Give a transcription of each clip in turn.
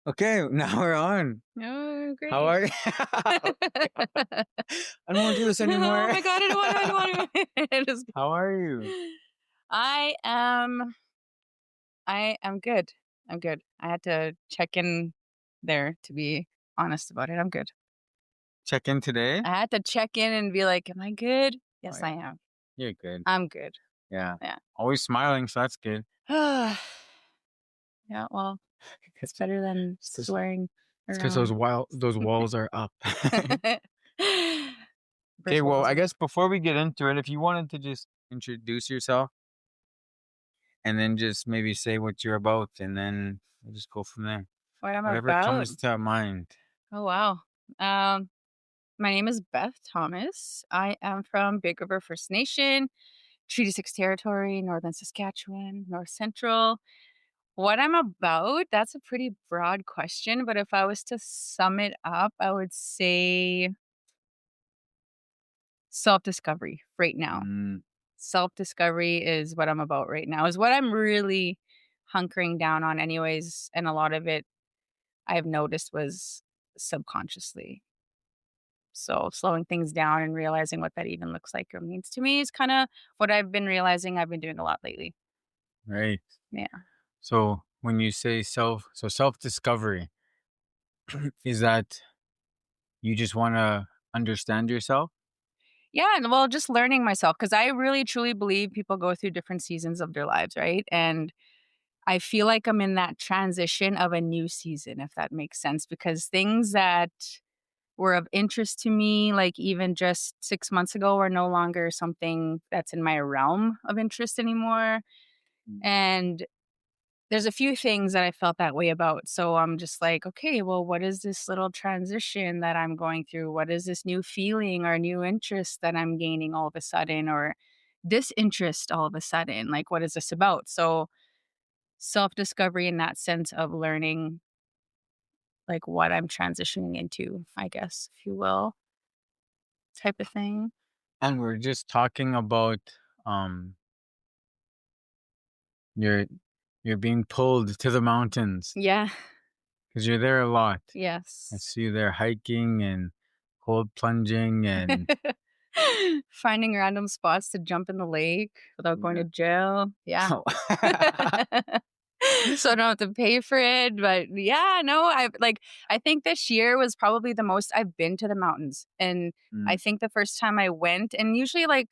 Okay, now we're on. Oh, great. How are you? I don't want to do this anymore. Oh my God, I don't want to. Just How are you? I am good. I'm good. I had to check in there to be honest about it. I'm good. Check in today? I had to check in and be like, am I good? Oh, Yes, yeah. I am. You're good. I'm good. Yeah. Yeah. Always smiling, so that's good. Yeah, well, it's better than It's 'cause- swearing It's because around. those walls are up. Okay, Brick well, walls I are- guess before we get into it, if you wanted to just introduce yourself and then just maybe say what you're about, and then we'll just go from there. What I'm Whatever about. comes to mind. Oh wow. My name is Beth Thomas. I am from Big River First Nation, Treaty 6 Territory, Northern Saskatchewan, North Central. What I'm about, that's a pretty broad question, but if I was to sum it up, I would say self-discovery right now. Mm, Self-discovery is what I'm about right now, is what I'm really hunkering down on anyways, and a lot of it I've noticed was subconsciously. So slowing things down and realizing what that even looks like or means to me is kind of what I've been realizing I've been doing a lot lately. right. Yeah. So when you say self-discovery, is that you just want to understand yourself? Yeah. And well, just learning myself because I really truly believe people go through different seasons of their lives, right? And I feel like I'm in that transition of a new season, if that makes sense, because things that were of interest to me, like even just 6 months ago, are no longer something that's in my realm of interest anymore. And there's a few things that I felt that way about. So I'm just like, okay, well, what is this little transition that I'm going through? What is this new feeling or new interest that I'm gaining all of a sudden or disinterest all of a sudden? Like, what is this about? So self discovery in that sense of learning, like what I'm transitioning into, I guess, if you will, type of thing. And we're just talking about um you're you're being pulled to the mountains Yeah. because you're there a lot. I Yes. see you there hiking and cold plunging and Finding random spots to jump in the lake without going yeah. to jail. Yeah. Oh. So I don't have to pay for it. But yeah, no, I think this year was probably the most I've been to the mountains. And I Mm, think the first time I went, and usually like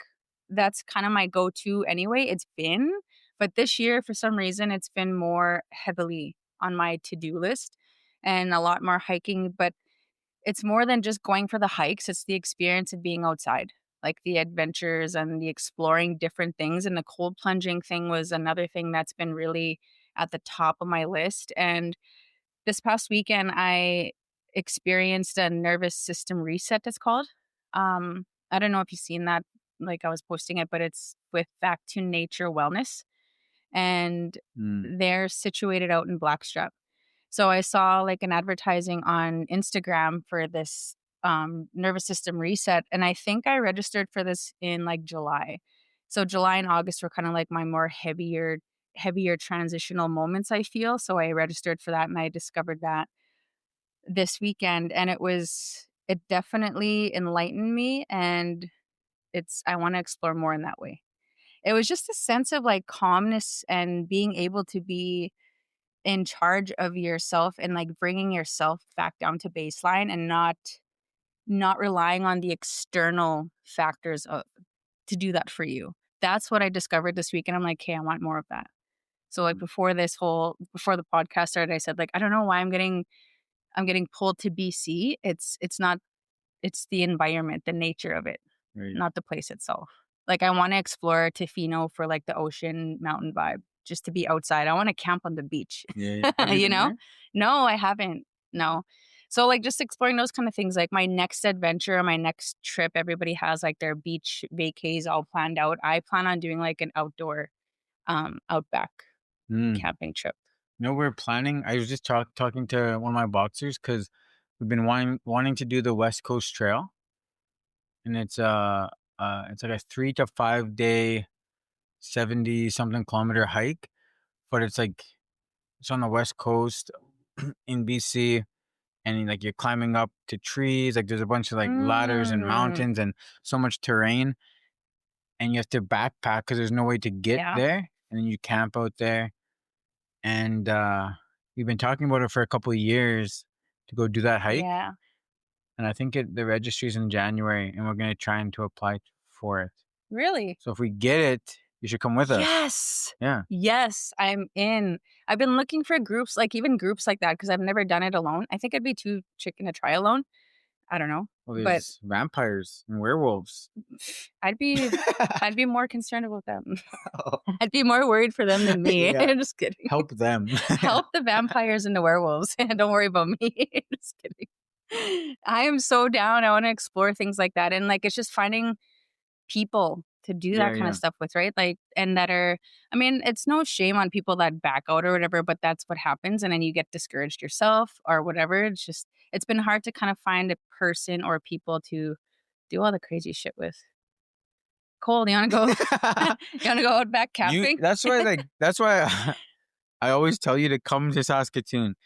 that's kind of my go-to anyway, it's been. But this year, for some reason, it's been more heavily on my to-do list and a lot more hiking. But it's more than just going for the hikes, it's the experience of being outside, like the adventures and the exploring different things, and the cold plunging thing was another thing that's been really at the top of my list, and this past weekend, I experienced a nervous system reset, it's called. I don't know if you've seen that, like, I was posting it, but it's with Back to Nature Wellness, and mm, they're situated out in Blackstrap. So I saw like an advertising on Instagram for this nervous system reset. And I think I registered for this in like July. So July and August were kind of like my more heavier transitional moments, I feel. So I registered for that and I discovered that this weekend. And it definitely enlightened me. And I want to explore more in that way. It was just a sense of like calmness and being able to be in charge of yourself and like bringing yourself back down to baseline and not relying on the external factors to do that for you. That's what I discovered this week and I'm like, "Hey, I want more of that." So like mm. before the podcast started, I said like, "I don't know why I'm getting pulled to BC. It's not it's the environment, the nature of it, Right. not the place itself." Like I want to explore Tofino for like the ocean mountain vibe, just to be outside. I want to camp on the beach. Yeah. Have you You been know? there? No, I haven't. No. So like just exploring those kind of things, like my next adventure, my next trip, everybody has like their beach vacays all planned out. I plan on doing like an outdoor outback Mm. camping trip. No, we're planning. I was just talking to one of my boxers because we've been wanting to do the West Coast Trail, and it's like a 3 to 5 day, 70 something kilometer hike, but it's on the West Coast. in BC, and like you're climbing up to trees. Like there's a bunch of like ladders and Mm. mountains and so much terrain, and you have to backpack because there's no way to get Yeah. there, and then you camp out there. And we've been talking about it for a couple of years to go do that hike, Yeah. and I think the registry's in January, and we're gonna try and to apply for it. Really? So if we get it, you should come with us. Yes. Yeah. Yes, I'm in. I've been looking for groups, like even groups like that, because I've never done it alone. I think I'd be too chicken to try alone. I don't know. Well, But there's vampires and werewolves. I'd be I'd be more concerned about them. I'd be more worried for them than me. Yeah. Just kidding. Help them. Help the vampires and the werewolves. Don't worry about me. Just kidding. I am so down. I want to explore things like that. And like it's just finding people to do Yeah, that kind of yeah. stuff with, right? Like, and that are, I mean, it's no shame on people that back out or whatever, but that's what happens. And then you get discouraged yourself or whatever. It's just, it's been hard to kind of find a person or people to do all the crazy shit with. Cole, do you want to go? You want to go out back camping? That's why I always tell you to come to Saskatoon,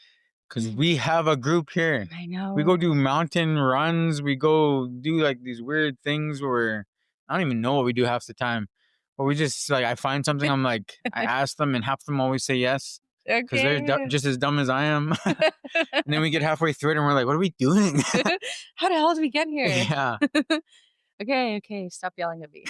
because we have a group here. I know. We go do mountain runs. We go do like these weird things where I don't even know what we do half the time. But we just like, I find something, I'm like, I ask them, and half of them always say yes, because they're Okay. just as dumb as I am. And then we get halfway through it and we're like, what are we doing? How the hell did we get here? Yeah. Okay, stop yelling at me.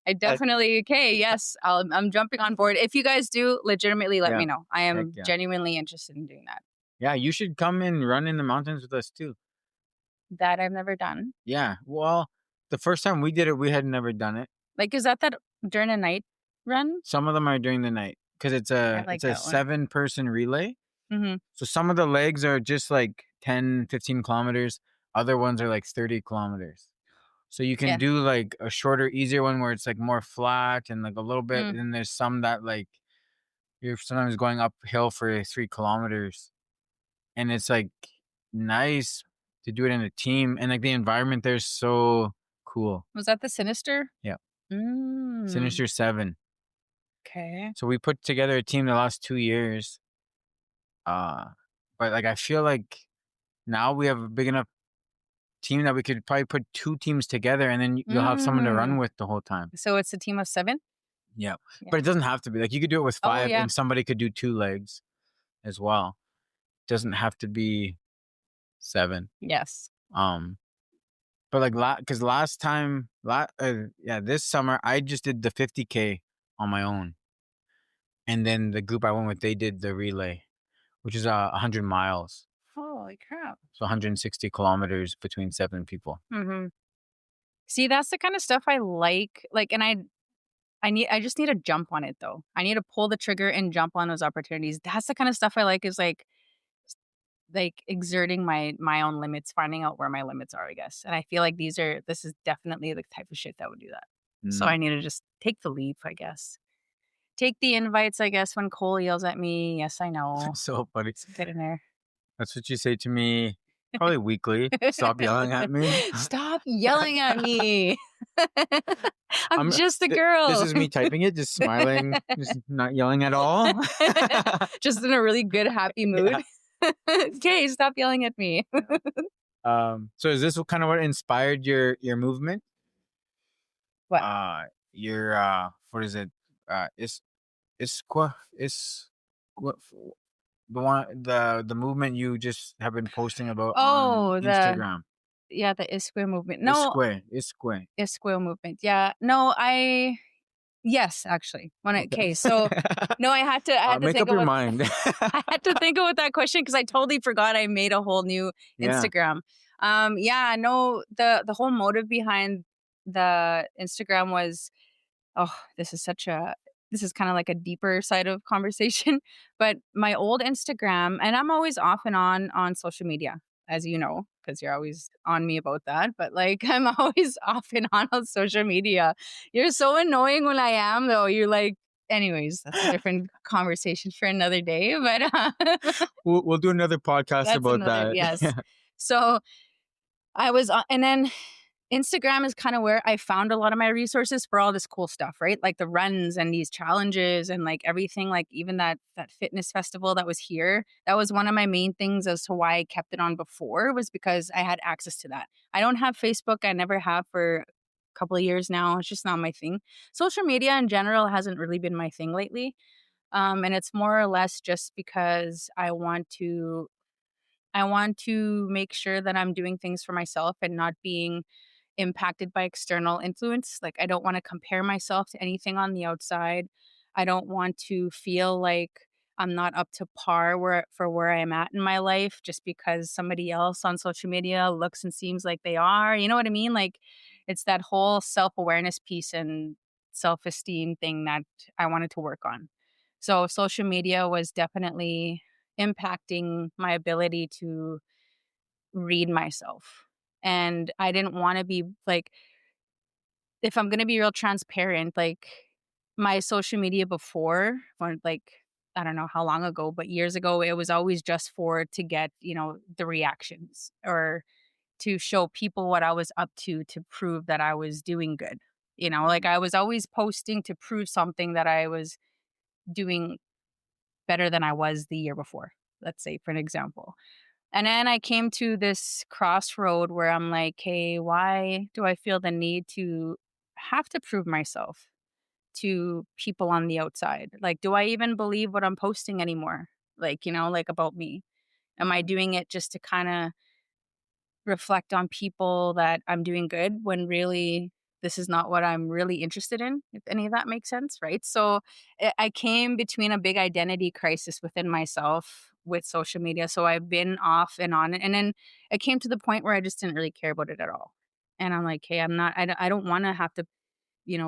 I definitely, okay, yes, I'm jumping on board. If you guys do, legitimately let Yeah. me know. I Heck am yeah. genuinely interested in doing that. Yeah, you should come and run in the mountains with us too. That I've never done. Yeah. Well, the first time we did it, we had never done it. Like, is that during a night run? Some of them are during the night because it's I a like it's a that one. 7-person relay. Mm-hmm. So some of the legs are just like 10, 15 kilometers. Other ones are like 30 kilometers. So you can Yeah. do like a shorter, easier one where it's like more flat and like a little bit. And then there's some that like you're sometimes going uphill for 3 kilometers. And it's like nice to do it in a team. And like the environment there's so cool. Was that the Sinister? Yeah. Mm. Sinister 7. Okay. So we put together a team the last 2 years. But like I feel like now we have a big enough team that we could probably put 2 teams together, and then you'll have someone to run with the whole time. So it's a team of 7? Yeah. But it doesn't have to be. Like you could do it with 5 yeah. and somebody could do 2 legs as well. It doesn't have to be 7. Yes. But like because last time, this summer I just did the 50K on my own, and then the group I went with, they did the relay, which is 100 miles. Holy crap. So 160 kilometers between 7 people. Mm-hmm. See, that's the kind of stuff I like. Like, and I just need to jump on it though. I need to pull the trigger and jump on those opportunities. That's the kind of stuff I like, is like exerting my own limits, finding out where my limits are, I guess. And I feel like this is definitely the type of shit that would do that. So I need to just take the leap, I guess. Take the invites, I guess, when Cole yells at me. Yes, I know. So funny. Get in there. That's what you say to me probably weekly. Stop yelling at me. Stop yelling at me. I'm just a girl. This is me typing it, just smiling, just not yelling at all. Just in a really good, happy mood. Yeah. Okay, stop yelling at me. So is this kind of what inspired your movement? What? What is it? What the movement you just have been posting about on Instagram. The Isque movement. No, Isque movement. Yeah, no, yes, actually. So no, I had to make think up your mind. I had to think about that question because I totally forgot I made a whole new Instagram. No, the whole motive behind the Instagram was, this is kind of like a deeper side of conversation, but my old Instagram, and I'm always off and on social media, as you know, because you're always on me about that. But like, I'm always off and on social media. You're so annoying when I am, though. You're like, anyways, that's a different conversation for another day. But we'll do another podcast about that. Yes. So I was, and then Instagram is kind of where I found a lot of my resources for all this cool stuff, right? Like the runs and these challenges and like everything, like even that fitness festival that was here. That was one of my main things as to why I kept it on before, was because I had access to that. I don't have Facebook. I never have for a couple of years now. It's just not my thing. Social media in general hasn't really been my thing lately. And it's more or less just because I want to make sure that I'm doing things for myself and not being impacted by external influence. Like, I don't want to compare myself to anything on the outside. I don't want to feel like I'm not up to par where I am at in my life just because somebody else on social media looks and seems like they are. You know what I mean? Like, it's that whole self-awareness piece and self-esteem thing that I wanted to work on. So social media was definitely impacting my ability to read myself. And I didn't want to be like, if I'm going to be real transparent, like my social media before, when like, I don't know how long ago, but years ago, it was always just for to get, the reactions or to show people what I was up to prove that I was doing good. Like I was always posting to prove something that I was doing better than I was the year before, let's say, for an example. And then I came to this crossroad where I'm like, hey, why do I feel the need to have to prove myself to people on the outside? Like, do I even believe what I'm posting anymore? Like, like about me? Am I doing it just to kind of reflect on people that I'm doing good when really this is not what I'm really interested in, if any of that makes sense, right? So I came between a big identity crisis within myself with social media. So I've been off and on. And then it came to the point where I just didn't really care about it at all. And I'm like, hey, I don't want to have to,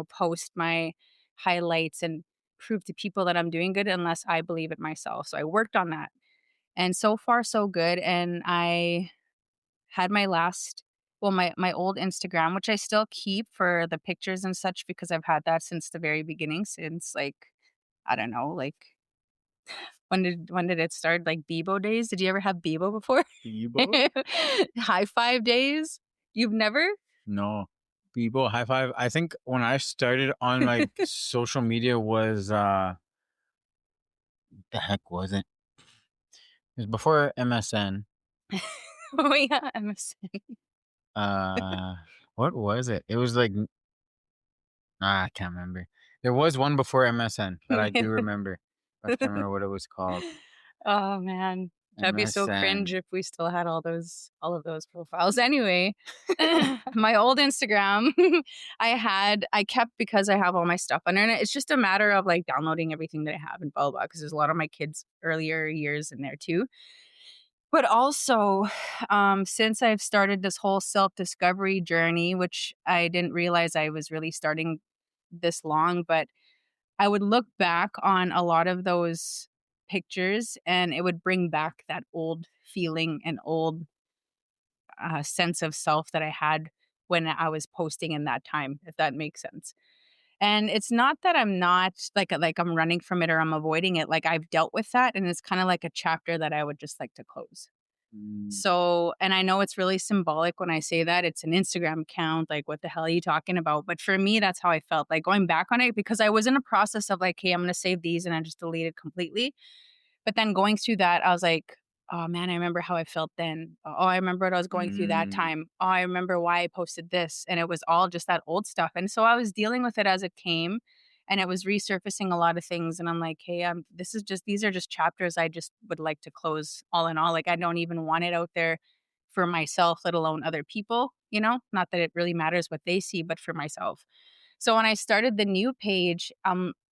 post my highlights and prove to people that I'm doing good unless I believe it myself. So I worked on that. And so far, so good. And I had my last well, my old Instagram, which I still keep for the pictures and such because I've had that since the very beginning, since, like, I don't know, like, when did it start? Like, Bebo days? Did you ever have Bebo before? Bebo? High five days? You've never? No. Bebo, high five. I think when I started on like social media was the heck was it? It was before MSN. Oh, yeah, MSN. Uh what was it? It was like I can't remember. There was one before MSN that I do remember. I can't remember what it was called. Oh, man. That'd be so cringe MSN. if we still had all of those profiles. Anyway, my old Instagram, I kept because I have all my stuff on it. It's just a matter of, like, downloading everything that I have and blah, blah, because there's a lot of my kids' earlier years in there too. But also, since I've started this whole self-discovery journey, which I didn't realize I was really starting this long, but I would look back on a lot of those pictures and it would bring back that old feeling and old sense of self that I had when I was posting in that time, if that makes sense. And it's not that I'm not like I'm running from it or I'm avoiding it. Like I've dealt with that and it's kind of like a chapter that I would just like to close. Mm, So, and I know it's really symbolic when I say that it's an Instagram account. Like, what the hell are you talking about? But for me, that's how I felt like going back on it because I was in a process of like, hey, I'm going to save these and I just deleted completely. But then going through that, I was like, oh man, I remember how I felt then. Oh, I remember what I was going through that mm, time. Oh, I remember why I posted this. And it was all just that old stuff. And so I was dealing with it as it came and it was resurfacing a lot of things. And I'm like, hey, these are just chapters I just would like to close all in all. Like, I don't even want it out there for myself, let alone other people, Not that it really matters what they see, but for myself. So when I started the new page,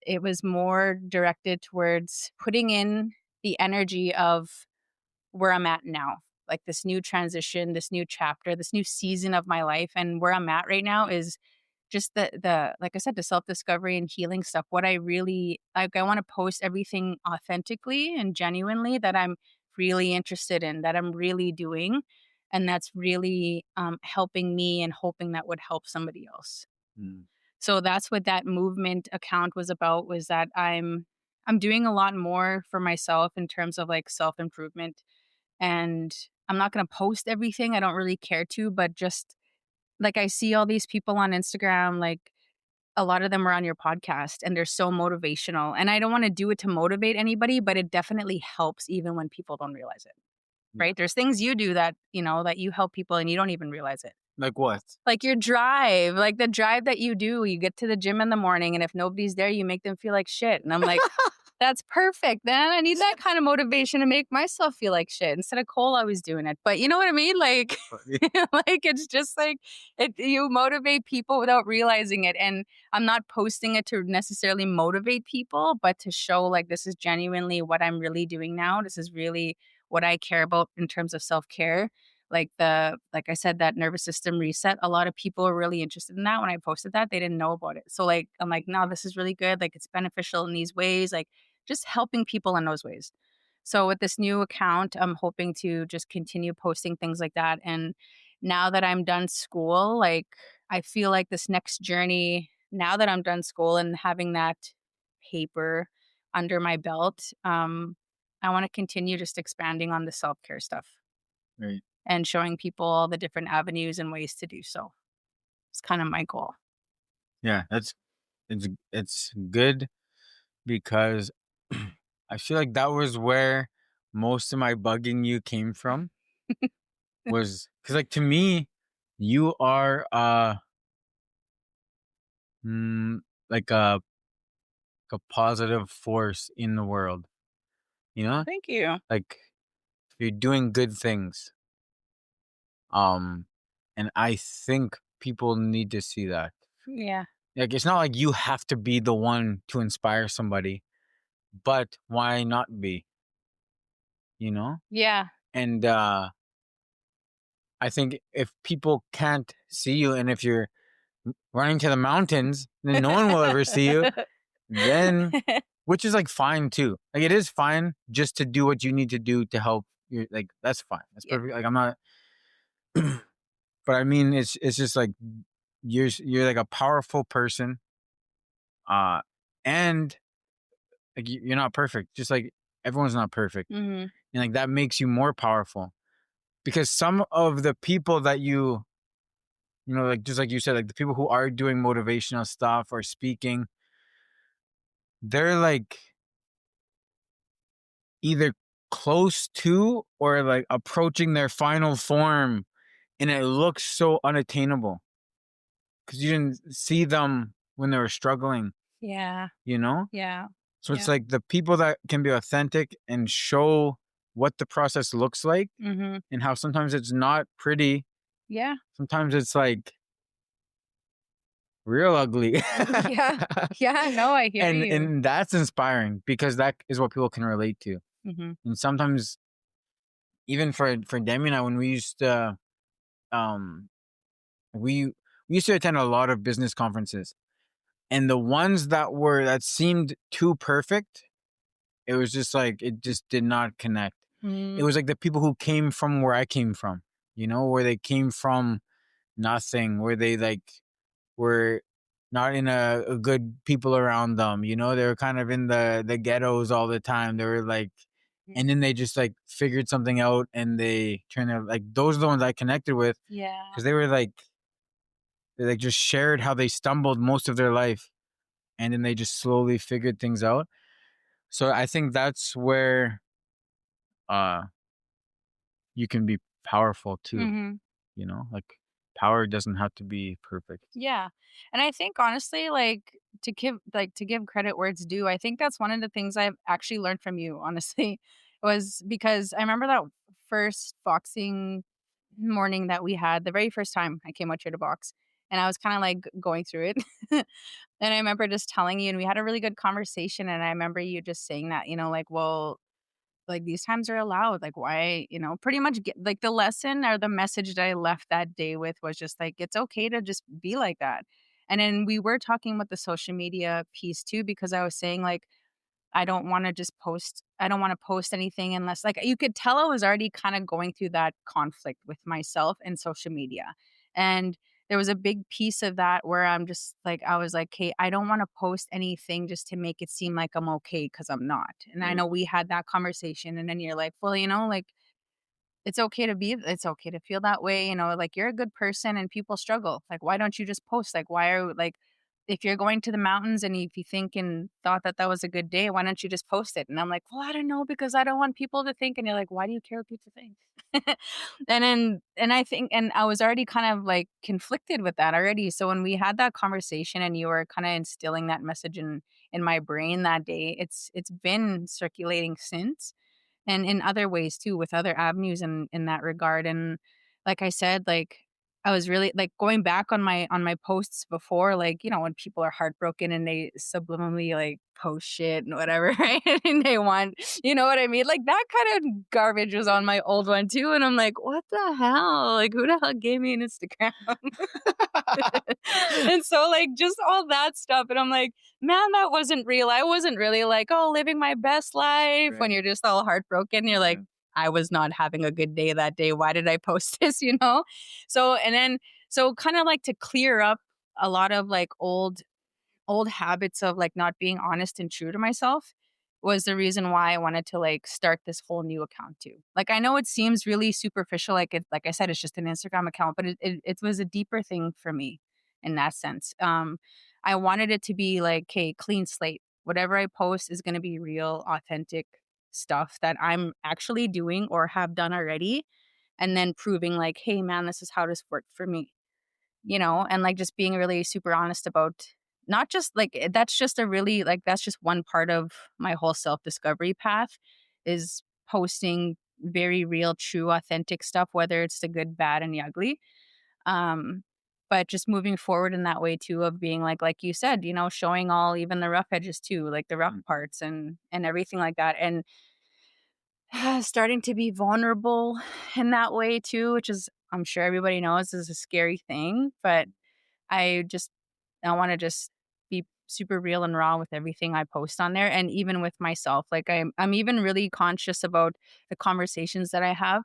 it was more directed towards putting in the energy of where I'm at now, like this new transition, this new chapter, this new season of my life. And where I'm at right now is just the like I said, the self-discovery and healing stuff. What I really like, I want to post everything authentically and genuinely that I'm really interested in, that I'm really doing. And that's really helping me and hoping that would help somebody else. mm, So that's what that movement account was about, was that I'm doing a lot more for myself in terms of like self-improvement, and I'm not going to post everything. I don't really care to, but just like, I see all these people on Instagram, like, a lot of them are on your podcast, and they're so motivational, and I don't wanna do it to motivate anybody, but it definitely helps even when people don't realize it, Yeah. right? There's things you do that, that you help people and you don't even realize it. Like what? Like your drive, like the drive that you do, you get to the gym in the morning, and if nobody's there, you make them feel like shit, and I'm like, "That's perfect, then. I need that kind of motivation to make myself feel like shit instead of Cole always doing it." But you know what I mean? Like like, it's just like you motivate people without realizing it, and I'm not posting it to necessarily motivate people, but to show, like, this is genuinely what I'm really doing now. This is really what I care about in terms of self-care. Like I said, that nervous system reset, a lot of people are really interested in that. When I posted that, they didn't know about it. So, like, I'm like, "No, this is really good, like, it's beneficial in these ways," like, just helping people in those ways. So, with this new account, I'm hoping to just continue posting things like that, and now that I'm done school, like, I feel like this next journey now that I'm done school and having that paper under my belt, I wanna continue just expanding on the self-care stuff Right. and showing people all the different avenues and ways to do so. It's kind of my goal. Yeah, it's good because I feel like that was where most of my bugging you came from was because like to me, you are mm, like a positive force in the world. You know, Thank you. like you're doing good things. Um, and I think people need to see that. Yeah. Like it's not like you have to be the one to inspire somebody, but why not be? You know, Yeah. and I think if people can't see you, and if you're running to the mountains, then no one will ever see you. Then, which is like fine too. Like it is fine just to do what you need to do to help. You like that's fine. That's Yeah. perfect. Like I'm not, but I mean, it's just like you're like a powerful person, uh, and like you're not perfect. Just like everyone's not perfect, Mhm. and like that makes you more powerful because some of the people that like just like you said, like the people who are doing motivational stuff or speaking, they're like either close to or like approaching their final form, and it looks so unattainable because you didn't see them when they were struggling, Yeah. you know? Yeah. So it's Yeah. like the people that can be authentic and show what the process looks like Mhm. and how sometimes it's not pretty. Yeah. Sometimes it's like real ugly. Yeah. Yeah, no, I hear and you. and that's inspiring because that is what people can relate to. Mhm. And sometimes even for Demi and I, when we used to um we used to attend a lot of business conferences, and the ones that seemed too perfect, it was just like it just did not connect. It Mm. was like the people who came from where I came from, where they came from nothing, where they like were not in a good people around them, they were kind of in the ghettos all the time. They were like, Mm. and then they just like figured something out and they turned out like those are the ones I connected with Yeah. because they like just shared how they stumbled most of their life and then they just slowly figured things out. So I think that's where uh you can be powerful too, Mhm. like power doesn't have to be perfect. Yeah. And I think honestly, like to give credit where it's due, I think that's one of the things I've actually learned from you, honestly, was because I remember that first boxing morning that we had, the very first time I came out here to box. And I was kind of like going through it. And I remember just telling you, and we had a really good conversation. And I remember you just saying that, like, well, like, these times are allowed, like, why, pretty much get like, the lesson or the message that I left that day with was just, like, it's okay to just be like that. And then we were talking about the social media piece too, because I was saying, like, I don't wanna post anything unless like, you could tell I was already kinda going through that conflict with myself and social media. And there was a big piece of that where I'm just like, I was like, "Hey, I don't wanna post anything just to make it seem like I'm okay because 'cause I'm not." And I Right. know we had that conversation, and then you're like, "Well, like, it's okay to feel that way, you know, like, you're a good person and people struggle. Like, why don't you just post? Like, why are like, if you're going to the mountains and if you think and thought that that was a good day, why don't you just post it? And I'm like, "Well, I don't know because I don't want people to think." And you're like, "Why do you care what people think?" And I think and I was already kind of, like, conflicted with that already. So when we had that conversation and you were kinda instilling that message in my brain that day, it's been circulating since and in other ways too with other avenues in that regard. And like I said, like I was really like going back on my posts before, like, you know, when people are heartbroken and they subliminally like post shit and whatever, right? And they want, you know what I mean, like that kind of garbage was on my old one too, and I'm like, what the hell, like who the hell gave me an Instagram? And so, like, just all that stuff, and I'm like, "Man, that wasn't real." I wasn't really like, "Oh, living my best life," when Right. you're just all heartbroken, you're like, Yeah. "I was not having a good day that day. Why did I post this?" You know? So, and then so kinda like to clear up a lot of, like, old habits of, like, not being honest and true to myself was the reason why I wanted to, like, start this whole new account too. Like, I know it seems really superficial, like I said, it's just an Instagram account, but it was a deeper thing for me in that sense. I wanted it to be like, "'Kay, clean slate. Whatever I post is gonna be real, authentic stuff that I'm actually doing or have done already," and then proving like, "Hey, man, this is how this worked for me." You know, and like just being really super honest about not just like that's just a really like that's just one part of my whole self-discovery path is posting very real, true, authentic stuff, whether it's the good, bad, and the ugly. Um, but just moving forward in that way too of being like you said, you know, showing all even the rough edges too, like the rough Mm. parts and everything like that. And starting to be vulnerable in that way too, which is I'm sure everybody knows is a scary thing, but I just I wanna just be super real and raw with everything I post on there and even with myself. Like, I'm even really conscious about the conversations that I have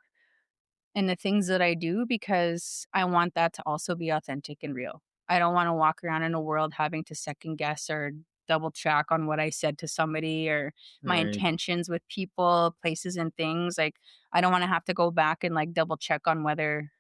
and the things that I do because I want that to also be authentic and real. I don't wanna walk around in a world having to second guess or double check on what I said to somebody or my Right. intentions with people, places, and things. Like, I don't wanna have to go back and, like, double check on whether,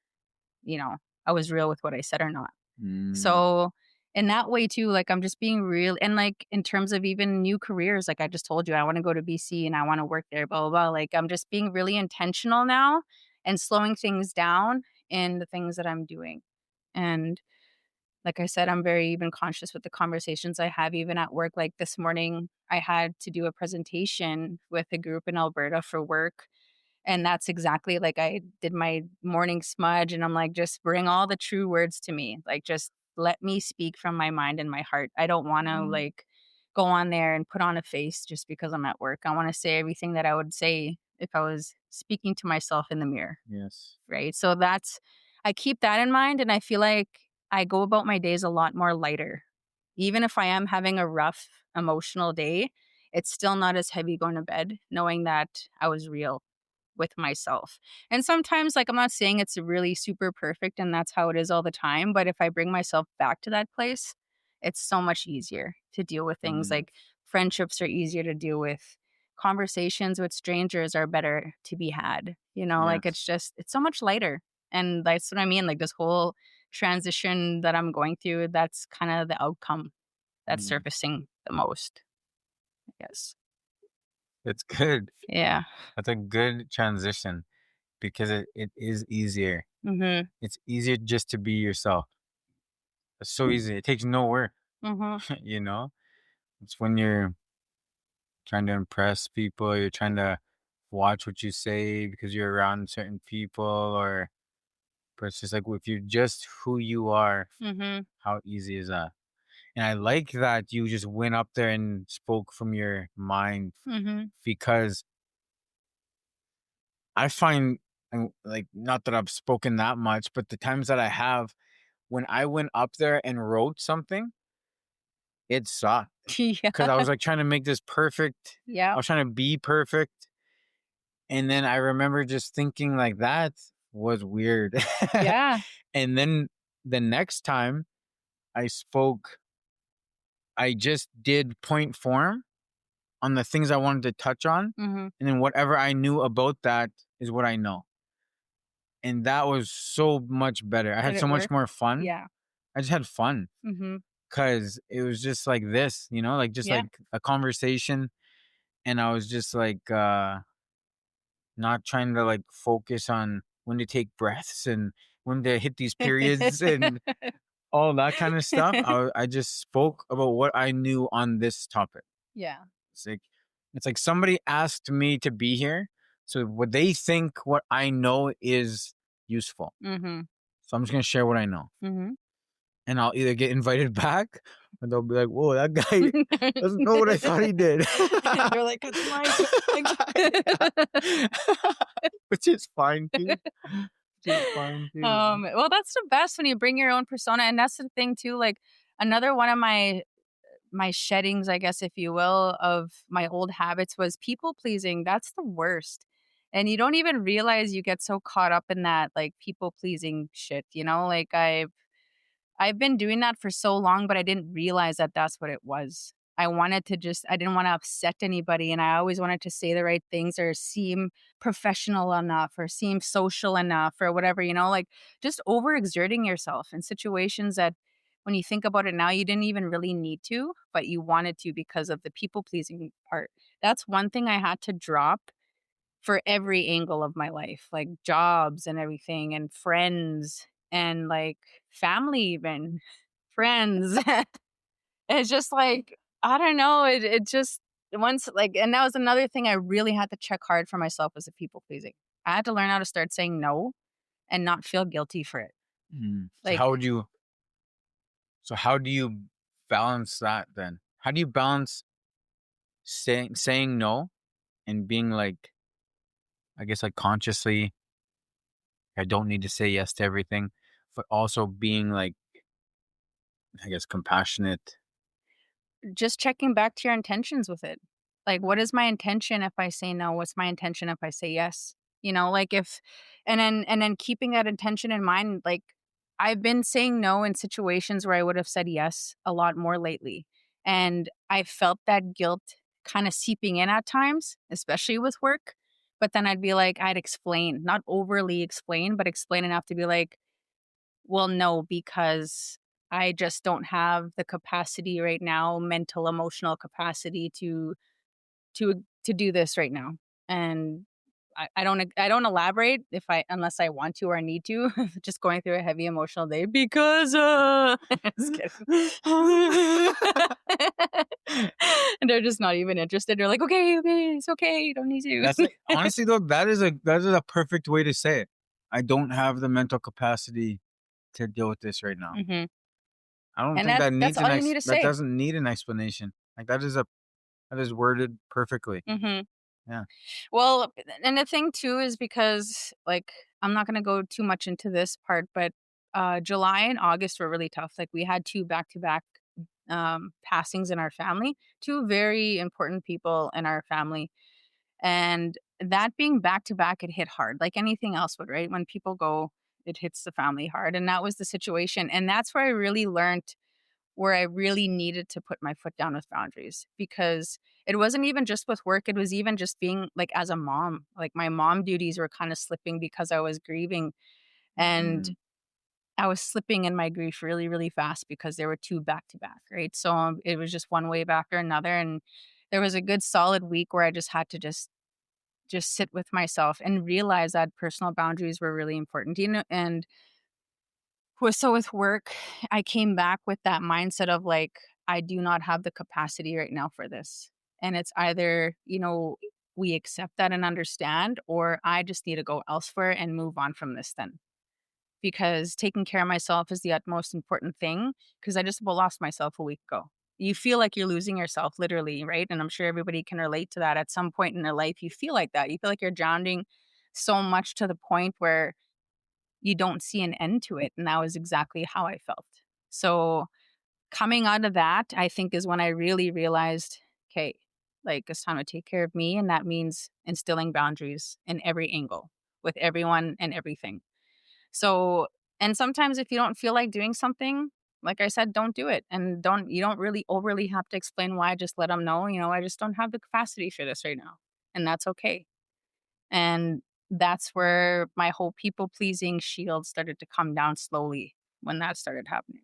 you know, I was real with what I said or not. Mm. So, in that way too, like, I'm just being real and, like, in terms of even new careers, like I just told you, I wanna go to BC and I wanna work there, blah, blah, blah. Like, I'm just being really intentional now and slowing things down in the things that I'm doing. And like I said, I'm very even conscious with the conversations I have even at work. Like, this morning, I had to do a presentation with a group in Alberta for work, and that's exactly like I did my morning smudge, and I'm like, "Just bring all the true words to me. Like, just let me speak from my mind and my heart. I don't wanna, Mm. like, go on there and put on a face just because I'm at work. I wanna say everything that I would say if I was speaking to myself in the mirror." Yes. Right? So that's I keep that in mind, and I feel like I go about my days a lot more lighter. Even if I am having a rough emotional day, it's still not as heavy going to bed knowing that I was real with myself. And sometimes, like, I'm not saying it's really super perfect and that's how it is all the time, but if I bring myself back to that place, it's so much easier to deal with things. Mm. Like, friendships are easier to deal with. Conversations with strangers are better to be had. You know, like, Yes. it's so much lighter. And that's what I mean. Like, this whole transition that I'm going through, that's kind of the outcome that's Mm. surfacing the most, I guess. It's good. Yeah. That's a good transition because it is easier. Mhm. It's easier just to be yourself. It's so easy. It takes no work, Mhm. you know? It's when you're trying to impress people, you're trying to watch what you say because you're around certain people, or but it's just like if you're just who you are, Mhm. how easy is that? And I like that you just went up there and spoke from your mind Mhm. because I find like not that I've spoken that much, but the times that I have, when I went up there and wrote something, it sucked because Yeah. I was like trying to make this perfect. I Yep. was trying to be perfect. And then I remember just thinking like that was weird. Yeah. And then the next time I spoke, I just did point form on the things I wanted to touch on. Mhm. And then whatever I knew about that is what I know. and that was so much better. I Did had so it much work? more fun. Yeah. I just had fun Mhm. because it was just like this, like just Yeah. like a conversation, and I was just like not trying to like focus on when to take breaths and when to hit these periods and all that kind of stuff. I just spoke about what I knew on this topic. Yeah. It's like somebody asked me to be here, so what they think what I know is useful. Mhm. So I'm just gonna share what I know, Mhm. and I'll either get invited back, or they'll be like, "Whoa, that guy doesn't know what I thought he did." They're like, "It's my bag." Yeah. Which is fine too. Which is fine too. Well, that's the best when you bring your own persona, and that's the thing too, like, another one of my sheddings, I guess, if you will, of my old habits was people pleasing. That's the worst. And you don't even realize you get so caught up in that, like, people pleasing shit, you know? Like, I've been doing that for so long, but I didn't realize that that's what it was. I didn't wanna upset anybody, and I always wanted to say the right things or seem professional enough or seem social enough or whatever, like, just overexerting yourself in situations that when you think about it now, you didn't even really need to, but you wanted to because of the people pleasing part. That's one thing I had to drop for every angle of my life, like jobs and everything and friends and, like, family even. Friends. It's just like, I don't know, it just once like and that was another thing I really had to check hard for myself was the people pleasing. I had to learn how to start saying no and not feel guilty for it. Mm. Like, So how do you balance that then? How do you balance saying no and being like, I guess, like consciously, I don't need to say yes to everything, but also being like, I guess, compassionate. just checking back to your intentions with it. Like, what is my intention if I say no? What's my intention if I say yes? Like if and then keeping that intention in mind, like I've been saying no in situations where I would have said yes a lot more lately. And I felt that guilt kind of seeping in at times, especially with work. But then I'd be like, I'd explain, not overly explain, but explain enough to be like, well, no, because I just don't have the capacity right now, mental, emotional capacity to do this right now. And I don't elaborate if I unless I want to or need to. Just going through a heavy emotional day because just kidding. And they're just not even interested. They're like, okay, okay, it's okay, you don't need That's to. like, honestly though, that is a perfect way to say it. I don't have the mental capacity to deal with this right now. Hmm. I don't And think that that that's needs all you need to that say. doesn't need an explanation. Like that is worded perfectly. Hmm. Yeah. Well, and the thing too is because, like, I'm not gonna go too much into this part, but, July and August were really tough. Like, we had 2 back-to-back, passings in our family, 2 very important people in our family, and that being back-to-back, it hit hard, like anything else would, right? When people go, it hits the family hard, and that was the situation, and that's where I really learned where I really needed to put my foot down with boundaries because it wasn't even just with work, it was even just being like as a mom. Like my mom duties were kind of slipping because I was grieving and Mm. I was slipping in my grief really, really fast because there were 2 back to back, right? So it was just one way back or another. And there was a good solid week where I just had to just sit with myself and realize that personal boundaries were really important. And with work, I came back with that mindset of like, I do not have the capacity right now for this. And it's either, we accept that and understand, or I just need to go elsewhere and move on from this then. Because taking care of myself is the utmost important thing. Because I just about lost myself a week ago. You feel like you're losing yourself literally, right? And I'm sure everybody can relate to that at some point in their life. You feel like that. You feel like you're drowning so much to the point where you don't see an end to it, and that was exactly how I felt. So, coming out of that, I think is when I really realized, "Okay, like, it's time to take care of me," and that means instilling boundaries in every angle with everyone and everything. So and sometimes if you don't feel like doing something, like I said, don't do it, and you don't really overly have to explain why, just let them know, "I just don't have the capacity for this right now," and that's okay. And that's where my whole people pleasing shield started to come down slowly when that started happening.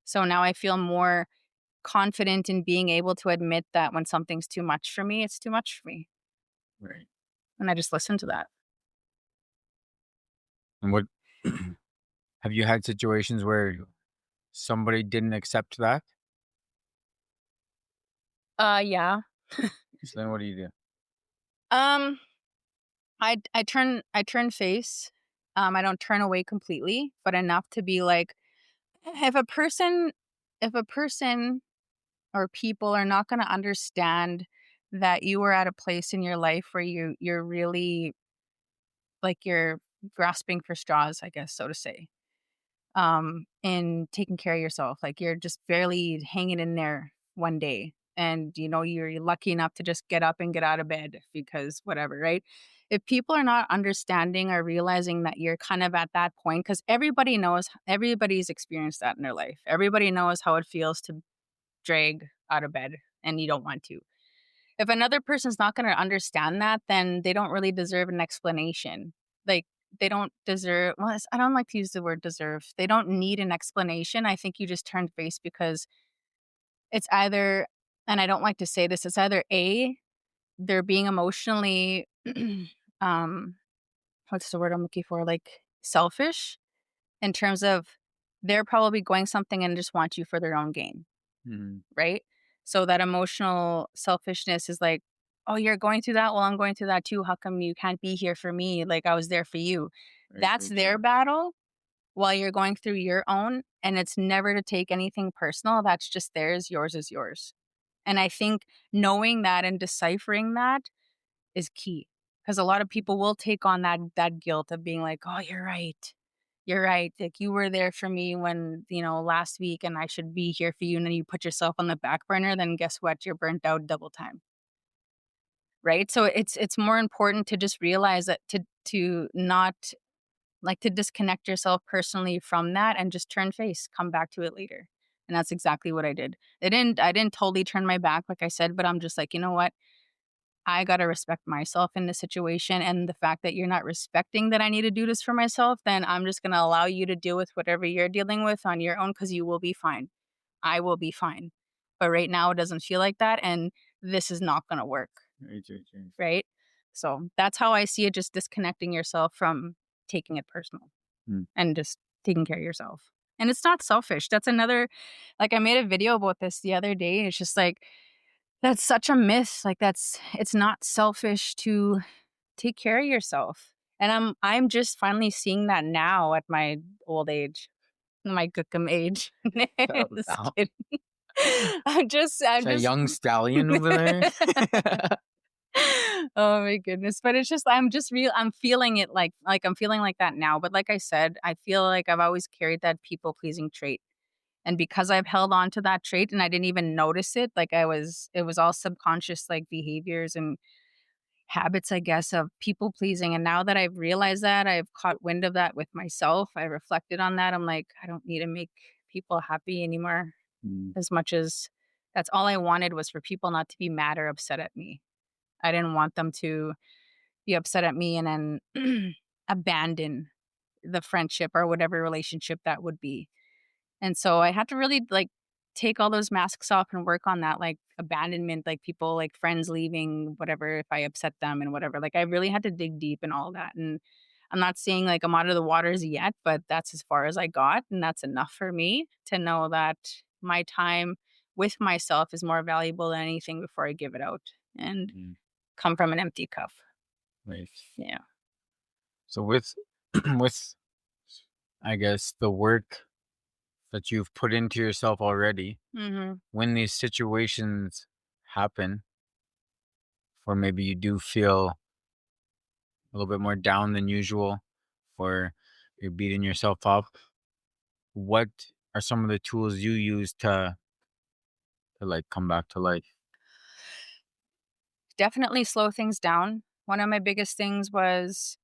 So now I feel more confident in being able to admit that when something's too much for me, it's too much for me. Right. And I just listen to that. And what have you had situations where somebody didn't accept that? Yeah. So then what do you do? Um, I turn face. I don't turn away completely, but enough to be like, if a person, if a person or people are not going to understand that you are at a place in your life where you're really like you're grasping for straws, I guess, so to say, in taking care of yourself. Like you're just barely hanging in there one day. And you're lucky enough to just get up and get out of bed because whatever, right? If people are not understanding or realizing that you're kind of at that point, because everybody's experienced that in their life. Everybody knows how it feels to drag out of bed and you don't want to. If another person's not going to understand that, then they don't really deserve an explanation. Like, they don't deserve, well, I don't like to use the word deserve. They don't need an explanation. I think you just turned face because it's either, and I don't like to say this, it's either A, they're being emotionally, um, what's the word I'm looking for? Like, selfish in terms of they're probably going something and just want you for their own gain, Mhm. right? So that emotional selfishness is like, "Oh, you're going through that? Well, I'm going through that too. How come you can't be here for me? Like I was there for you." Very, That's very their true. battle while you're going through your own, and it's never to take anything personal. That's just theirs, yours is yours. And I think knowing that and deciphering that is key because a lot of people will take on that guilt of being like, "Oh, you're right. You're right. Like you were there for me when, last week and I should be here for you." And then you put yourself on the back burner, then guess what? You're burnt out double time. Right? So it's more important to just realize that to not like to disconnect yourself personally from that and just turn face, come back to it later. And that's exactly what I did. I didn't totally turn my back like I said, but I'm just like, "You know what? I got to respect myself in this situation. And the fact that you're not respecting that I need to do this for myself, then I'm just going to allow you to deal with whatever you're dealing with on your own because you will be fine. I will be fine. But right now, it doesn't feel like that. And this is not going to work." Very true, true. Right. So that's how I see it, just disconnecting yourself from taking it personal Mm. and just taking care of yourself. And it's not selfish. That's another, like, I made a video about this the other day. And it's just like, that's such a myth. Like, it's not selfish to take care of yourself. And I'm just finally seeing that now at my old age, my gookum age. Oh, Just wow. kidding. Is I'm that a just young stallion over there? Oh my goodness. But it's just I'm feeling it like I'm feeling like that now. But like I said, I feel like I've always carried that people pleasing trait. And because I've held on to that trait and I didn't even notice it, like it was all subconscious like behaviors and habits, I guess, of people pleasing. And now that I've realized that, I've caught wind of that with myself. I reflected on that. I'm like, I don't need to make people happy anymore Mm, as much as that's all I wanted was for people not to be mad or upset at me. I didn't want them to be upset at me and then abandon the friendship or whatever relationship that would be. And so I had to really like take all those masks off and work on that like abandonment, like people like friends leaving, whatever, if I upset them and whatever. Like I really had to dig deep in all that. And I'm not saying like I'm out of the waters yet, but that's as far as I got. And that's enough for me to know that my time with myself is more valuable than anything before I give it out and mm, come from an empty cup. right. Yeah. So with with I guess the work that you've put into yourself already, Mhm. when these situations happen, or maybe you do feel a little bit more down than usual, or you're beating yourself up, what are some of the tools you use to like come back to life? Definitely slow things down. One of my biggest things was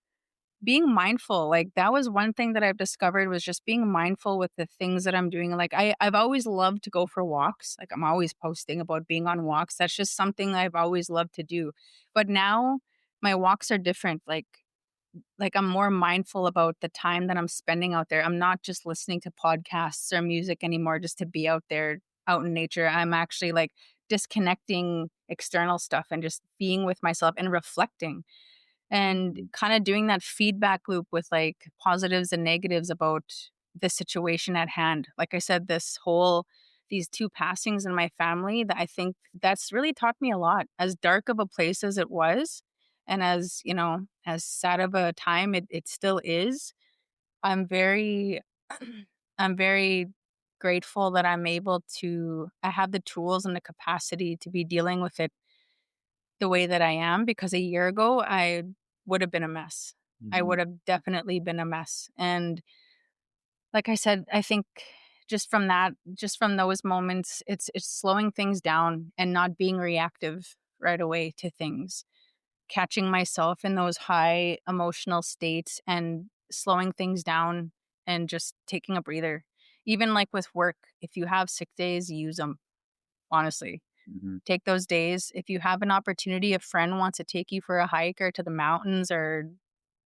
being mindful. Like that was one thing that I've discovered was just being mindful with the things that I'm doing. Like I've always loved to go for walks. Like I'm always posting about being on walks. That's just something I've always loved to do. But now my walks are different. Like like, I'm more mindful about the time that I'm spending out there. I'm not just listening to podcasts or music anymore just to be out there, out in nature. I'm actually, like, disconnecting external stuff and just being with myself and reflecting and Mhm. kinda doing that feedback loop with, like, positives and negatives about the situation at hand. Like I said, these 2 passings in my family that I think that's really taught me a lot. As dark of a place as it was, and as, as sad of a time it still is, I'm very I'm very grateful that I have the tools and the capacity to be dealing with it the way that I am, because a year ago, I would have been a mess. I Mhm. would have definitely been a mess, and like I said, I think just from those moments, it's slowing things down and not being reactive right away to things. Catching myself in those high emotional states and slowing things down and just taking a breather. Even, like, with work, if you have sick days, use them. Honestly. Mhm. Take those days. If you have an opportunity, a friend wants to take you for a hike or to the mountains or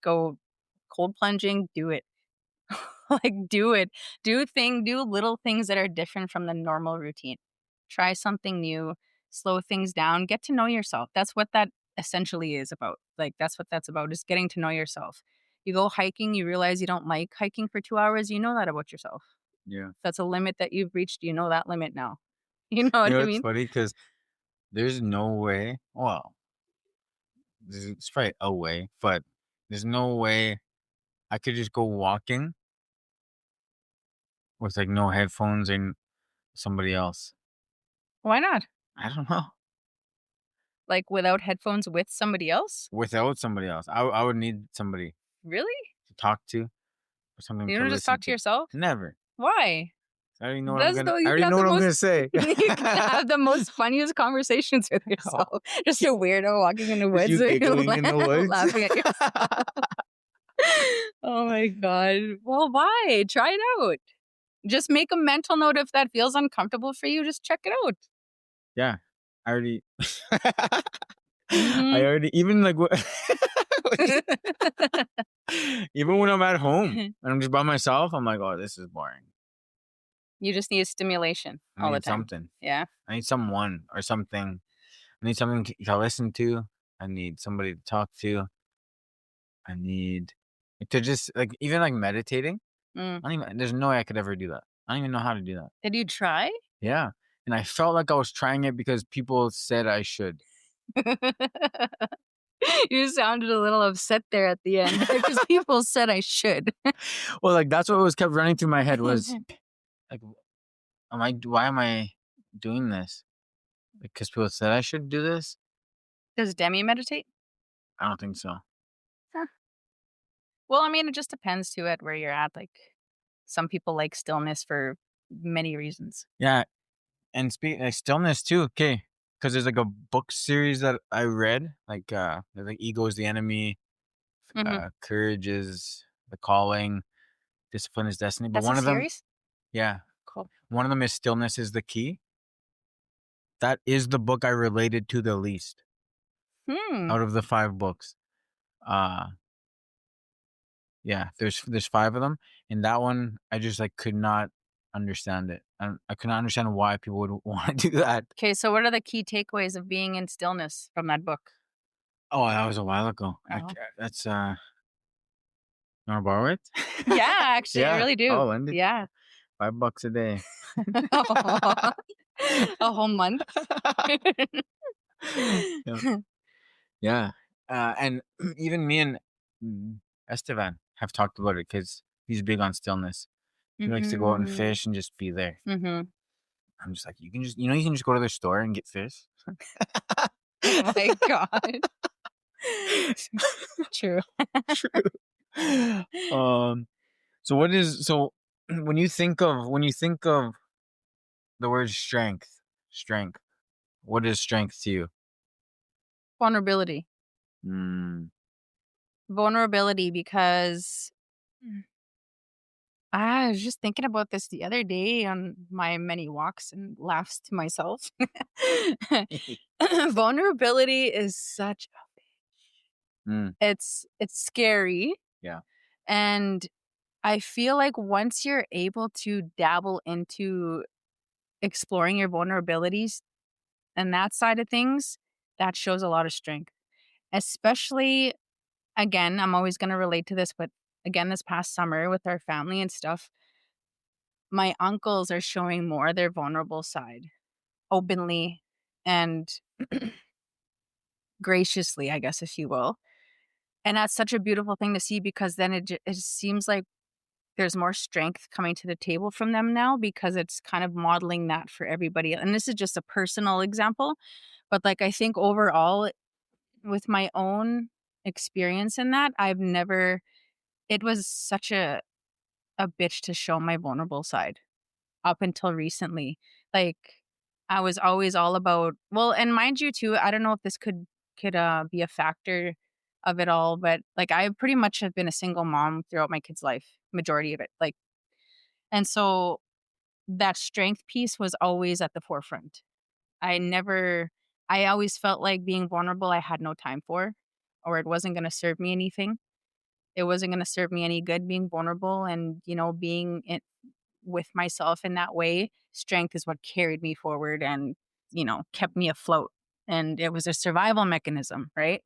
go cold plunging, do it. Like, do it. Do little things that are different from the normal routine. Try something new, slow things down, get to know yourself. That's what that essentially is about. Like, that's what that's about, is getting to know yourself. You go hiking, you realize you don't like hiking for 2 hours, you know that about yourself. Yeah. If that's a limit that you've reached, you know that limit now. You know what You know, I it's mean? funny because there's no way, well, it's probably a way, but there's no way I could just go walking with, like, no headphones and somebody else. Why not? I don't know. Like, without headphones with somebody else? Without somebody else. I would need somebody Really? to talk to or something You to don't just listen talk to to. yourself? Never. Why? I already know what I'm That's gonna the I You can already have know the what I'm most gonna say. you can have the most funniest conversations with Oh, yourself. Just a weirdo walking in the just woods you giggling in the woods. laughing at yourself. Oh my god. Well, why? Try it out. Just make a mental note if that feels uncomfortable for you, just check it out. Yeah. I already I Mhm. already even, like, even when I'm at home and I'm just by myself, I'm like, "Oh, this is boring. You just need stimulation I all the need time. something. Yeah. I need someone or something. I need something to listen to. I need somebody to talk to. I need to just, like, even, like, meditating. Mm. I don't even there's no way I could ever do that. I don't even know how to do that. Did you try? Yeah, and I felt like I was trying it because people said I should. You sounded a little upset there at the end because people said I should. Well, like, that's what was kept running through my head was, like, why am I doing this? Because people said I should do this? Does Demi meditate? I don't think so. Huh. Well, I mean, it just depends too at where you're at. Like, some people like stillness for many reasons. Yeah, and speak like, stillness too, okay? Because there's, like, a book series that I read, there's, like, Ego is the Enemy, Mhm. Courage is the Calling, Discipline is Destiny, but That's a one of them, series? yeah, Cool. one of them is Stillness is the Key. That is the book I related to the least Hmm. out of the 5 books. Uh, yeah, there's 5 of them, and that one, I just, like, could not understand it. I could not understand why people would wanna do that. Okay, so what are the key takeaways of being in stillness from that book? Oh, that was a while ago. Oh. That's, you wanna borrow it? Yeah, actually, I Yeah, really do. I'll lend it. Yeah. $5 a day. A whole month. Yeah. Yeah, and even me and, Estevan have talked about it because he's big on stillness. He likes to go out and Mm. fish and just be there. Mhm. I'm just like, "You can just you can just go to the store and get fish?" Oh my god. True. True. Um, so when you think of the word strength, what is strength to you? Vulnerability. Mm. Vulnerability because I was just thinking about this the other day on my many walks and laughs to myself. Vulnerability is such Mm. It's scary, Yeah. and I feel like once you're able to dabble into exploring your vulnerabilities and that side of things, that shows a lot of strength. Especially, again, I'm always gonna relate to this, but again, this past summer with our family and stuff, my uncles are showing more their vulnerable side openly and graciously, I guess, if you will. And that's such a beautiful thing to see because then it seems like there's more strength coming to the table from them now because it's kind of modeling that for everybody. And this is just a personal example, but like I think overall with my own experience in that, I've never it was such a bitch to show my vulnerable side up until recently. Like I was always all about well, and mind you too, I don't know if this could be a factor of it all, but like I pretty much have been a single mom throughout my kid's life, majority of it. Like and so that strength piece was always at the forefront. I never I always felt like being vulnerable I had no time for or it wasn't going to serve me anything. It wasn't going to serve me any good being vulnerable and, being with myself in that way. Strength is what carried me forward and, kept me afloat. And it was a survival mechanism, right?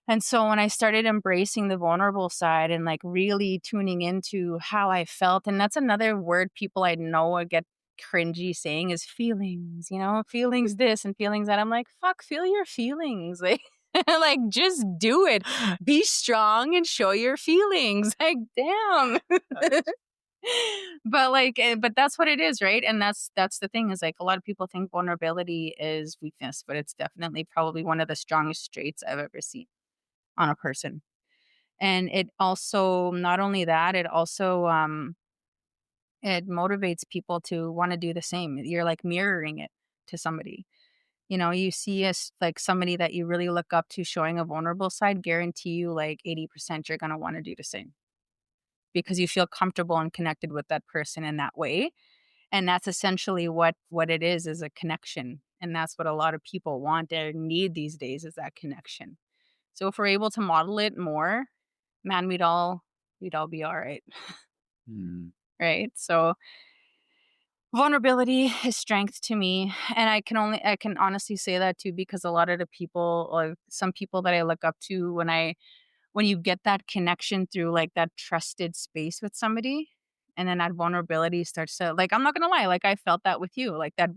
And so when I started embracing the vulnerable side and like really tuning into how I felt, and that's another word people I know I get cringy saying is feelings, feelings this and feelings that. I'm like, fuck, feel your feelings. Like, like just do it. Be strong and show your feelings. Like, damn. But that's what it is, right? And that's the thing is like a lot of people think vulnerability is weakness, but it's definitely probably one of the strongest traits I've ever seen on a person. And it also not only that, it also it motivates people to want to do the same. You're like mirroring it to somebody. You see us like somebody that you really look up to showing a vulnerable side, guarantee you like 80% you're gonna want to do the same because you feel comfortable and connected with that person in that way. And that's essentially what it is a connection. And that's what a lot of people want and need these days is that connection. So if we're able to model it more, man, we'd all be all right. Mm. Right? So vulnerability is strength to me. And I can honestly say that too because a lot of the people or some people that I look up to when you get that connection through like that trusted space with somebody and then that vulnerability starts to like I'm not gonna lie, like I felt that with you. Like that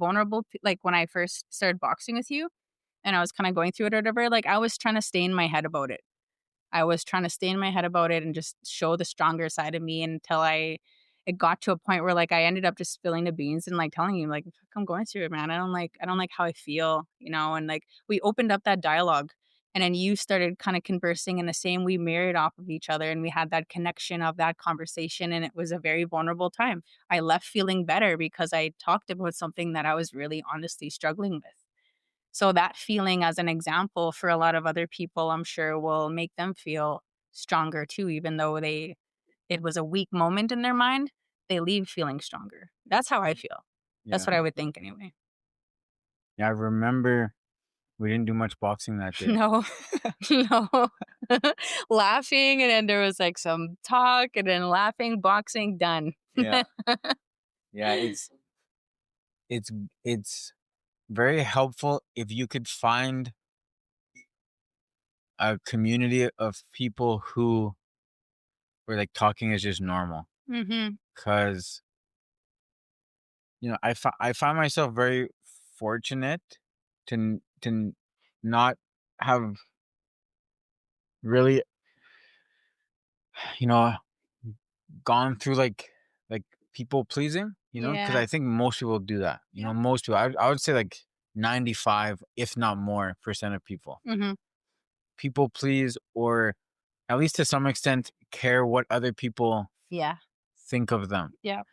like when I first started boxing with you and I was kind of going through it or whatever, like I was trying to stay in my head about it. I was trying to stay in my head about it and just show the stronger side of me until it got to a point where like I ended up just spilling the beans and like telling you like "Fuck, I'm going through it, man. I don't like how I feel, and like we opened up that dialogue and then you started kind of conversing in the same we mirrored off of each other and we had that connection of that conversation and it was a very vulnerable time. I left feeling better because I talked about something that I was really honestly struggling with. So that feeling as an example for a lot of other people, I'm sure will make them feel stronger too, even though it was a weak moment in their mind, they leave feeling stronger. That's how I feel. That's Yeah. what I would think anyway. Yeah, I remember we didn't do much boxing that day. No, no. Laughing, and then there was like some talk, and then laughing, boxing, done. Yeah. Yeah, it's it's very helpful if you could find a community of people who where like talking is just normal. Hmm. Cause I find myself very fortunate to not have really, you know, gone through like people pleasing, because Yeah. I think most people do that. Yeah. Most people, I would say like 95, if not more, percent of Hmm. people please, or at least to some extent care what other people Yeah. think of them. Yeah.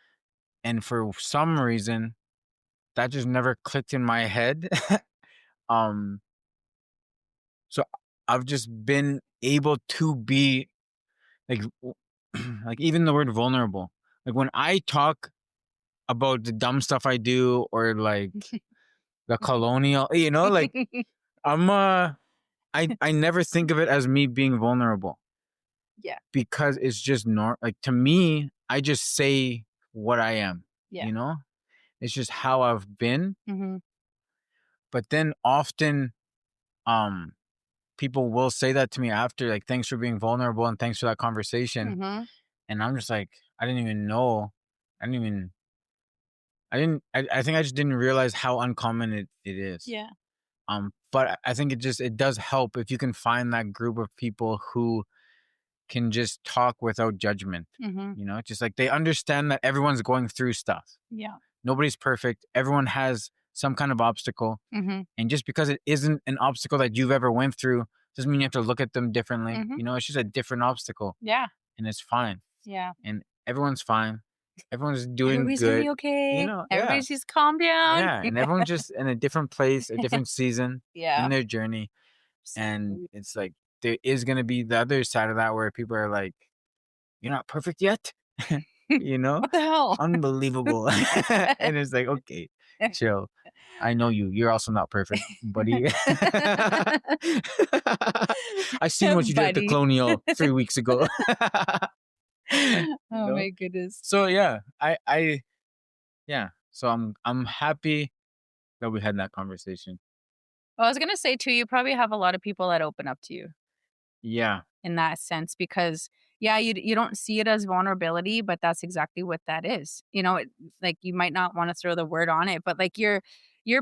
And for some reason, that just never clicked in my head. um, so I've just been able to be like, like even the word vulnerable. Like when I talk about the dumb stuff I do or like the colonial, like I'm I never think of it as me being vulnerable. Yeah. Because it's just like, to me, I just say what I am, Yeah. you know? It's just how I've been. Mhm. But then often, um, people will say that to me after, like, thanks for being vulnerable and thanks for that conversation. Mhm. And I'm just like, I didn't even know. I didn't even, I think I just didn't realize how uncommon it is. Yeah. But I think it does help if you can find that group of people who can just talk without judgment. Mhm. You know, just like they understand that everyone's going through stuff. Yeah. Nobody's perfect. Everyone has some kind of obstacle. Mhm. And just because it isn't an obstacle that you've ever went through doesn't mean you have to look at them differently. Mhm. You know, it's just a different obstacle Yeah. and it's fine. Yeah. And everyone's fine. Everyone's doing Everybody's gonna be good. You okay. know, yeah. Everybody's just calm down. Yeah. And everyone's just in a different place, a different season in Yeah. their journey. And Absolutely. it's like there is gonna be the other side of that where people are like, "You're not perfect yet?" You know? What the hell? Unbelievable. And it's like, "Okay, chill. I know you. You're also not perfect, buddy." I seen what you did at the Buddy. Colonial 3 weeks ago. You Oh know? my goodness. So, yeah, yeah. So I'm happy that we had that conversation. Well, I was gonna say too, you probably have a lot of people that open up to you Yeah. in that sense because yeah, you don't see it as vulnerability, but that's exactly what that is. You know, like you might not want to throw the word on it, but like you're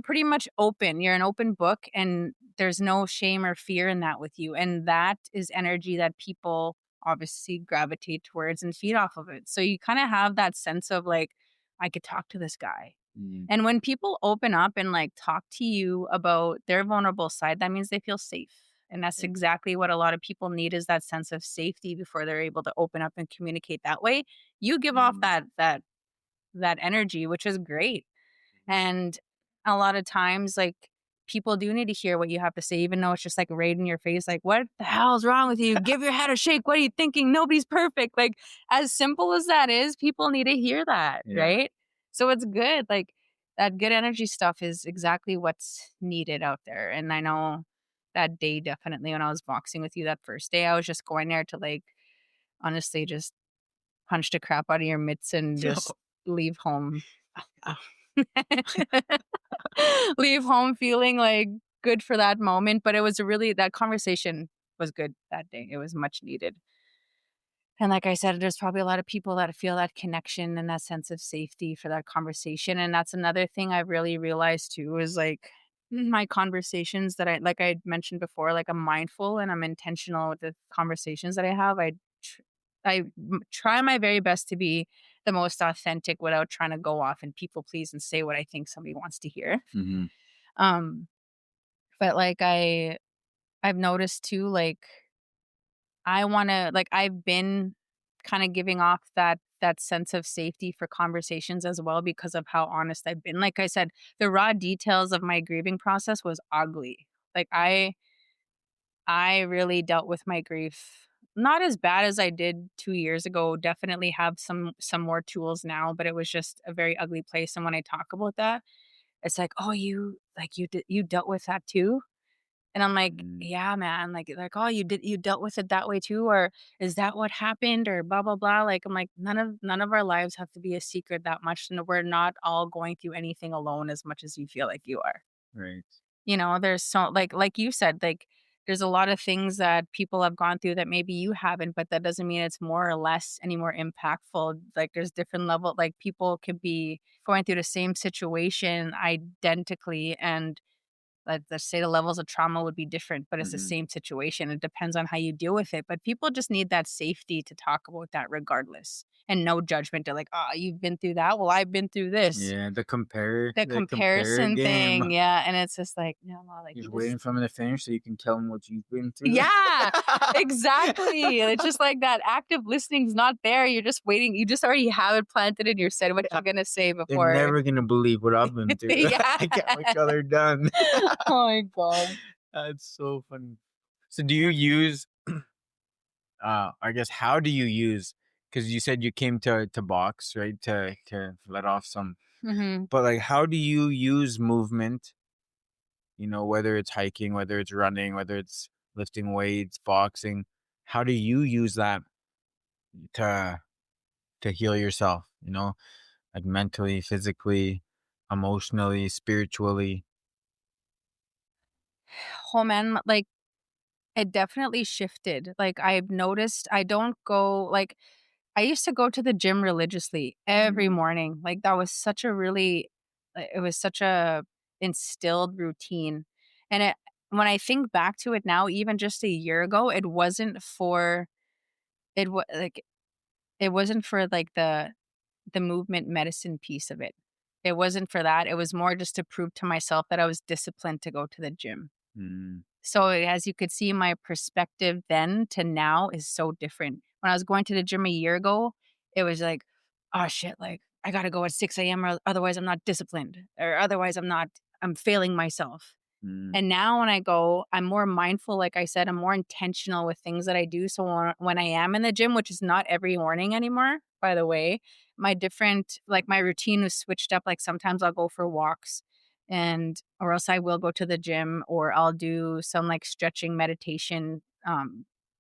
pretty much open. You're an open book and there's no shame or fear in that with you. And that is energy that people obviously gravitate towards and feed off of it. So you kind of have that sense of like I could talk to this guy. Mm, And when people open up and like talk to you about their vulnerable side, that means they feel safe. And that's right. exactly what a lot of people need is that sense of safety before they're able to open up and communicate that way. You give off Mm, that energy, which is great. And a lot of times, like, people do need to hear what you have to say, even though it's just like right in your face, like, what the hell's wrong with you? Give your head a shake. What are you thinking? Nobody's perfect. Like, as simple as that is, people need to hear that, yeah. right? So it's good. Like, that good energy stuff is exactly what's needed out there. And I know that day, definitely, when I was boxing with you that first day, I was just going there to, like, honestly, just punch the crap out of your mitts and just leave home. Leave home feeling, like, good for that moment, but it was really that conversation was good that day. It was much needed. And like I said, there's probably a lot of people that feel that connection and that sense of safety for that conversation, and that's another thing I've really realized too is, like, my conversations that I like I mentioned before, like, I'm mindful and I'm intentional with the conversations that I have. Tr try my very best to be the most authentic without trying to go off and people please and say what I think somebody wants to hear. Mhm. Um, but, like, I've noticed too, like, I wanna like, I've been kinda giving off that sense of safety for conversations as well because of how honest I've been. Like I said, the raw details of my grieving process was ugly. Like, I really dealt with my grief not as bad as I did 2 years ago, definitely have some more tools now, but it was just a very ugly place, and when I talk about that, it's like, "Oh, you dealt with that too?" And I'm like, Mm, "Yeah, man." Like, "Oh, you dealt with it that way too?" Or, "Is that what happened?" Or blah, blah, blah. Like, I'm like, none of our lives have to be a secret that much, and we're not all going through anything alone as much as you feel like you are. right. You know, there's so like you said, like, there's a lot of things that people have gone through that maybe you haven't, but that doesn't mean it's more or less any more impactful. Like, there's different level like, people could be going through the same situation identically and let's say the levels of trauma would be different, but it's the Mhm. same situation. It depends on how you deal with it. But people just need that safety to talk about that regardless. And no judgment. They're like, oh, you've been through that. Well, I've been through this. Yeah, The the compare comparison game. thing. Yeah. And it's just like, no, like You're you just just waiting for them to finish so you can tell them what you've been through. yeah, exactly. It's just like that active listening's not there. You're just waiting. You just already have it planted in your set what Yeah. you're gonna say They're before. never gonna believe what I've been through. Yeah. I can't wait till they're done. Oh my god. That's so funny. So do you use I guess how do you use because you said you came to box, right? To let off some Hmm. but like how do you use movement, whether it's hiking, whether it's running, whether it's lifting weights, boxing. How do you use that to heal yourself, like mentally, physically, emotionally, spiritually? Oh man, like it definitely shifted. Like I've noticed I don't go like I used to go to the gym religiously every morning. Like that was such a really it was such a instilled routine. And when I think back to it now, even just a year ago, it wasn't for it was like it wasn't for like the movement medicine piece of it. It wasn't for that. It was more just to prove to myself that I was disciplined to go to the gym. Mm, So, as you could see, my perspective then to now is so different. When I was going to the gym a year ago, it was like, "Oh, shit, like, I gotta go at 6 a.m. or otherwise I'm not disciplined, or otherwise I'm failing myself." mm, And now when I go, I'm more mindful, like I said, I'm more intentional with things that I do. So when I am in the gym, which is not every morning anymore, by the way, my routine was switched up. Like sometimes I'll go for walks or else I will go to the gym or I'll do some like stretching meditation,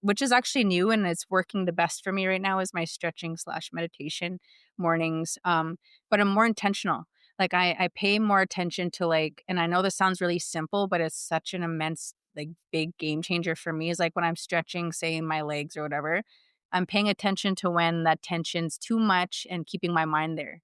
which is actually new and it's working the best for me right now is my stretching slash meditation mornings. But I'm more intentional like, I pay more attention to, like and I know this sounds really simple, but it's such an immense, like, big game changer for me is, like, when I'm stretching, say, my legs or whatever, I'm paying attention to when that tension's too much and keeping my mind there.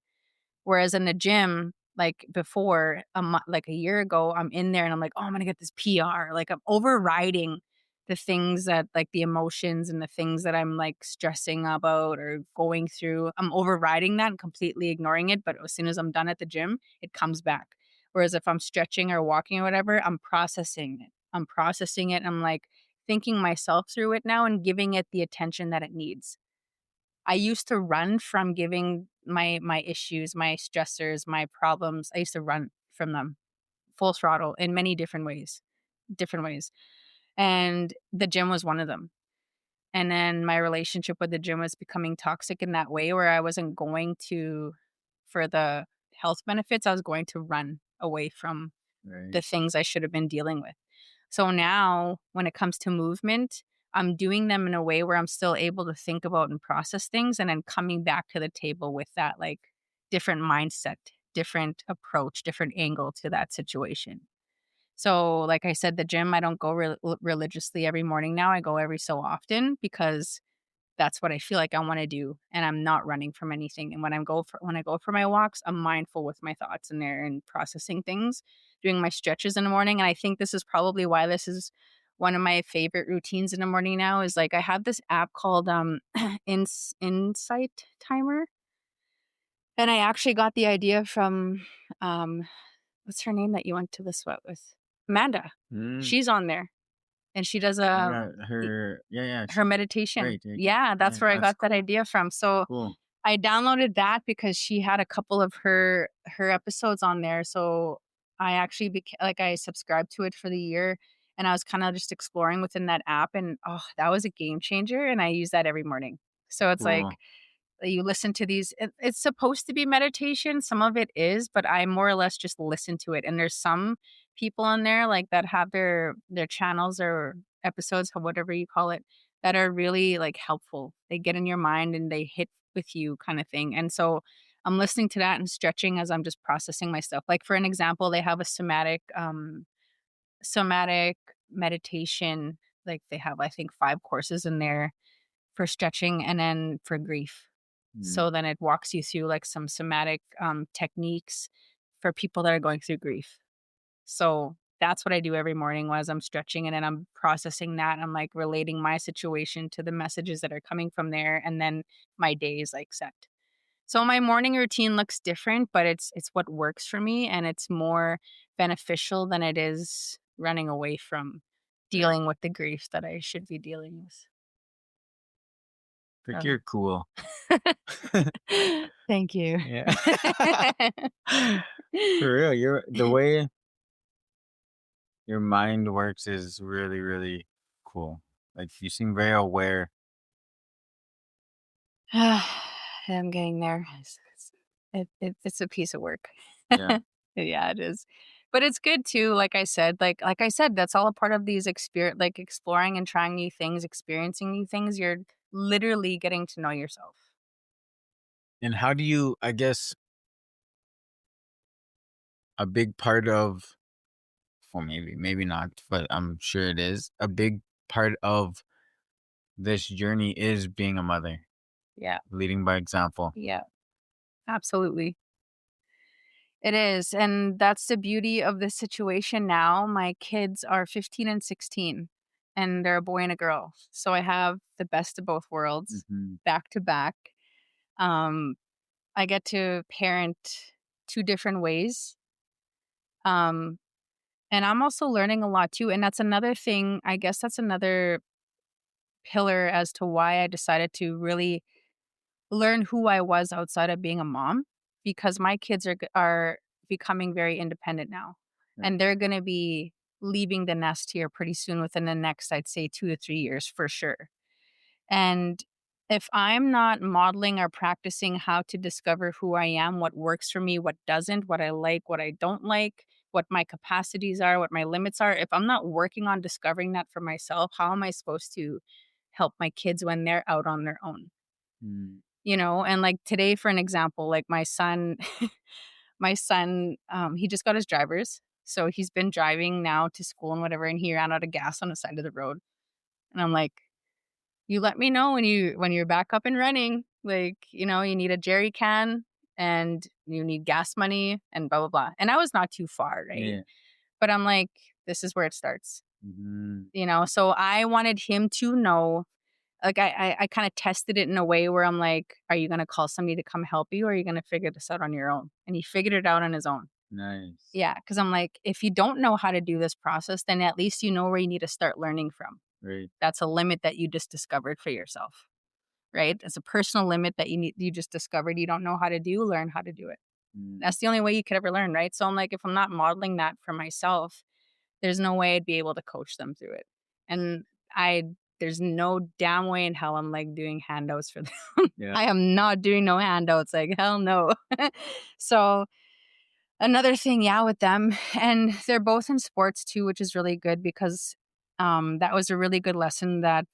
Whereas in the gym, like before, like a year ago, I'm in there and I'm like, "Oh, I'm gonna get this PR." Like I'm overriding the things that like the emotions and the things that I'm like stressing about or going through. I'm overriding that and completely ignoring it. But as soon as I'm done at the gym, it comes back. Whereas if I'm stretching or walking or whatever, I'm processing it. I'm processing it. And I'm like thinking myself through it now and giving it the attention that it needs. I used to run from giving my issues, my stressors, my problems. I used to run from them full throttle in many different ways. And the gym was one of them. And then my relationship with the gym was becoming toxic in that way where I wasn't going to for the health benefits, I was going to run away from right. the things I should have been dealing with. So now when it comes to movement, I'm doing them in a way where I'm still able to think about and process things and then coming back to the table with that like different mindset, different approach, different angle to that situation. So like I said, the gym, I don't go religiously every morning now. I go every so often because that's what I feel like I wanna do, and I'm not running from anything, and when I go for my walks, I'm mindful with my thoughts in there and processing things, doing my stretches in the morning, and I think this is probably why this is one of my favorite routines in the morning now is, like, I have this app called, Insight Timer, and I actually got the idea from, um, what's her name that you went to the sweat with? Amanda. Mm, She's on there, and she does I a got her. Yeah, yeah. her meditation. Great. Yeah, Yeah, that's yeah, where I that's got that cool. idea from, so Cool. I downloaded that because she had a couple of her episodes on there, so I actually I subscribed to it for the year, and I was kinda just exploring within that app, and, oh, that was a game changer, and I use that every morning. So it's like Cool. you listen to these it's supposed to be meditation, some of it is, but I more or less just listen to it, and there's some people on there, like, that have their channels or episodes, or whatever you call it, that are really, like, helpful. They get in your mind and they hit with you kinda thing, and so I'm listening to that and stretching as I'm just processing my stuff. Like, for an example, they have a somatic meditation, like, they have, I think, 5 courses in there for stretching and then for grief. Mm, So then it walks you through like some somatic techniques for people that are going through grief. So that's what I do every morning as I'm stretching and then I'm processing that. I'm like relating my situation to the messages that are coming from there. And then my day is like set. So my morning routine looks different, but it's what works for me and it's more beneficial than it is running away from right. dealing with the grief that I should be dealing with. Think So you're cool. thank you. Yeah. For real, you're the way your mind works is really, really cool. Like you seem very aware. I'm getting there. It's a piece of work. Yeah. Yeah, it is. But it's good too, like I said, that's all a part of these like exploring and trying new things, experiencing new things. You're literally getting to know yourself. And how do you, I guess, a big part of, well, maybe not, but I'm sure it is, a big part of this journey is being a mother, Yeah. leading by example. Yeah. Absolutely. It is. And that's the beauty of this situation now. My kids are 15 and 16, and they're a boy and a girl. So I have the best of both worlds Mhm. back to back. Um, I get to parent two different ways. Um, and I'm also learning a lot too. And that's another thing, I guess that's another pillar as to why I decided to really learn who I was outside of being a mom, because my kids are becoming very independent now, Right. and they're gonna be leaving the nest here pretty soon within the next, I'd say, 2 to 3 years for sure. And if I'm not modeling or practicing how to discover who I am, what works for me, what doesn't, what I like, what I don't like, what my capacities are, what my limits are, if I'm not working on discovering that for myself, how am I supposed to help my kids when they're out on their own? Mm. You know, and like today, for an example, like my son, he just got his driver's. So he's been driving now to school and whatever, and he ran out of gas on the side of the road. And I'm like, you let me know when you're back up and running. Like, you know, you need a jerry can and you need gas money and blah blah blah. And I was not too far, right? Yeah. But I'm like, this is where it starts. Mhm. You know, so I wanted him to know. Like, I kinda tested it in a way where I'm like, "Are you gonna call somebody to come help you, or are you gonna figure this out on your own?" And he figured it out on his own. Nice. Yeah, because 'cause I'm like, "If you don't know how to do this process, then at least you know where you need to start learning from." Right. That's a limit that you just discovered for yourself, right? It's a personal limit that you just discovered you don't know how to do, learn how to do it. Mm. That's the only way you could ever learn, right? So I'm like, if I'm not modeling that for myself, there's no way I'd be able to coach them through it. And I there's no damn way in hell I'm, like, doing handouts for them. Yeah. I am not doing no handouts, like, hell no. So, another thing, yeah, with them and they're both in sports too, which is really good because, that was a really good lesson that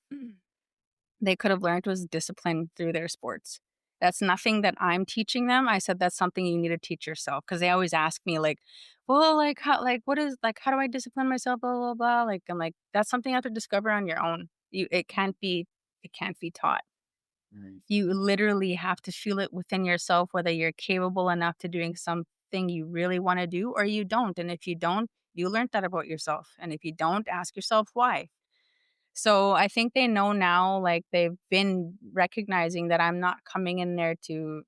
they could have learned was discipline through their sports. That's nothing that I'm teaching them. I said that's something you need to teach yourself because they always ask me like, "Well, like how like what is like how do I discipline myself?" Blah blah blah. Like I'm like that's something you have to discover on your own. It can't be taught. Nice. You literally have to feel it within yourself whether you're capable enough to doing something you really want to do or you don't. And if you don't, you learned that about yourself. And if you don't, ask yourself why. So I think they know now, like they've been recognizing that I'm not coming in there to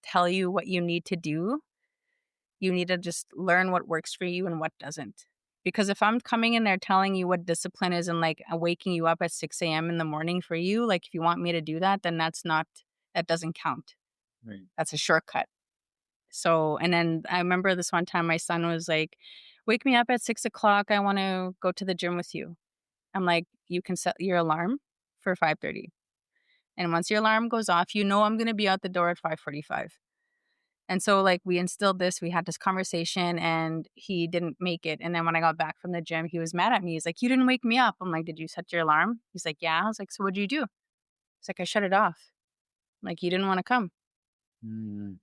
tell you what you need to do. You need to just learn what works for you and what doesn't. Because if I'm coming in there telling you what discipline is and like waking you up at 6 a.m. in the morning for you, like if you want me to do that, then that doesn't count. Right. That's a shortcut. So, and then I remember this one time my son was like, wake me up at 6 o'clock. I want to go to the gym with you. I'm like, you can set your alarm for 5:30. And once your alarm goes off, you know I'm gonna be out the door at 5:45. And so, like, we instilled this, we had this conversation, and he didn't make it. And then when I got back from the gym, he was mad at me. He's like, "You didn't wake me up." I'm like, "Did you set your alarm?" He's like, "Yeah." I was like, "So what'd you do?" He's like, "I shut it off." I'm like, "You didn't wanna come. Mm.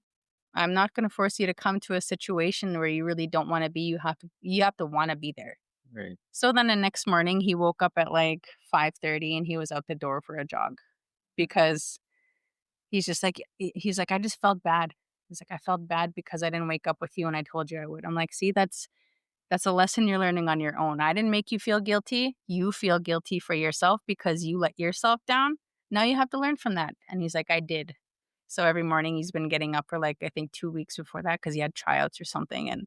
I'm not gonna force you to come to a situation where you really don't wanna be. You have to wanna be there." Right. So then the next morning, he woke up at, like, 5:30, and he was out the door for a jog because he's like, "I just felt bad." He's like, "I felt bad because I didn't wake up with you and I told you I would." I'm like, "See, that's a lesson you're learning on your own. I didn't make you feel guilty. You feel guilty for yourself because you let yourself down. Now you have to learn from that." And he's like, "I did." So every morning he's been getting up for, like, I think 2 weeks before that because he had tryouts or something, and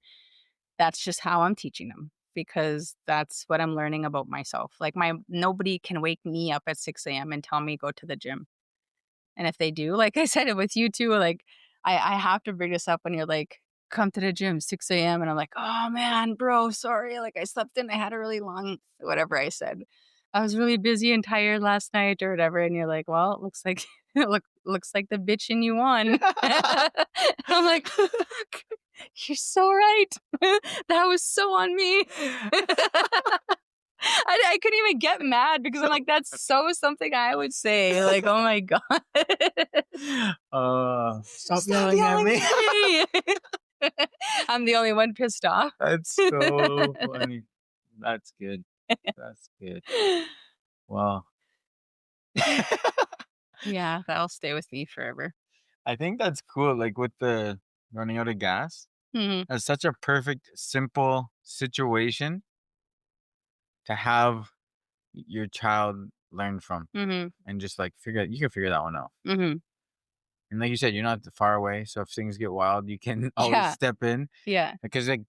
that's just how I'm teaching him because that's what I'm learning about myself. Like, my nobody can wake me up at 6 a.m. and tell me go to the gym. And if they do, like I said it with you too, like I have to bring this up when you're like, come to the gym 6 a.m. And I'm like, oh man, bro, sorry. Like I slept in, I had a really long whatever I said. I was really busy and tired last night or whatever. And you're like, well, it looks like Looks like the bitchin' you won." I'm like, "You're so right. That was so on me." I couldn't even get mad because I'm like, "That's so something I would say." Like, "Oh my god." Stop "Stop yelling at yelling me. at me." I'm the only one pissed off. That's so funny. That's good. That's good. Well, Yeah, that'll stay with me forever. I think that's cool. Like with the running out of gas, Mhm, that's such a perfect, simple situation to have your child learn from mhm, and just like you can figure that one out. mhm. And like you said, you're not far away. So if things get wild, you can always Yeah, step in yeah, because like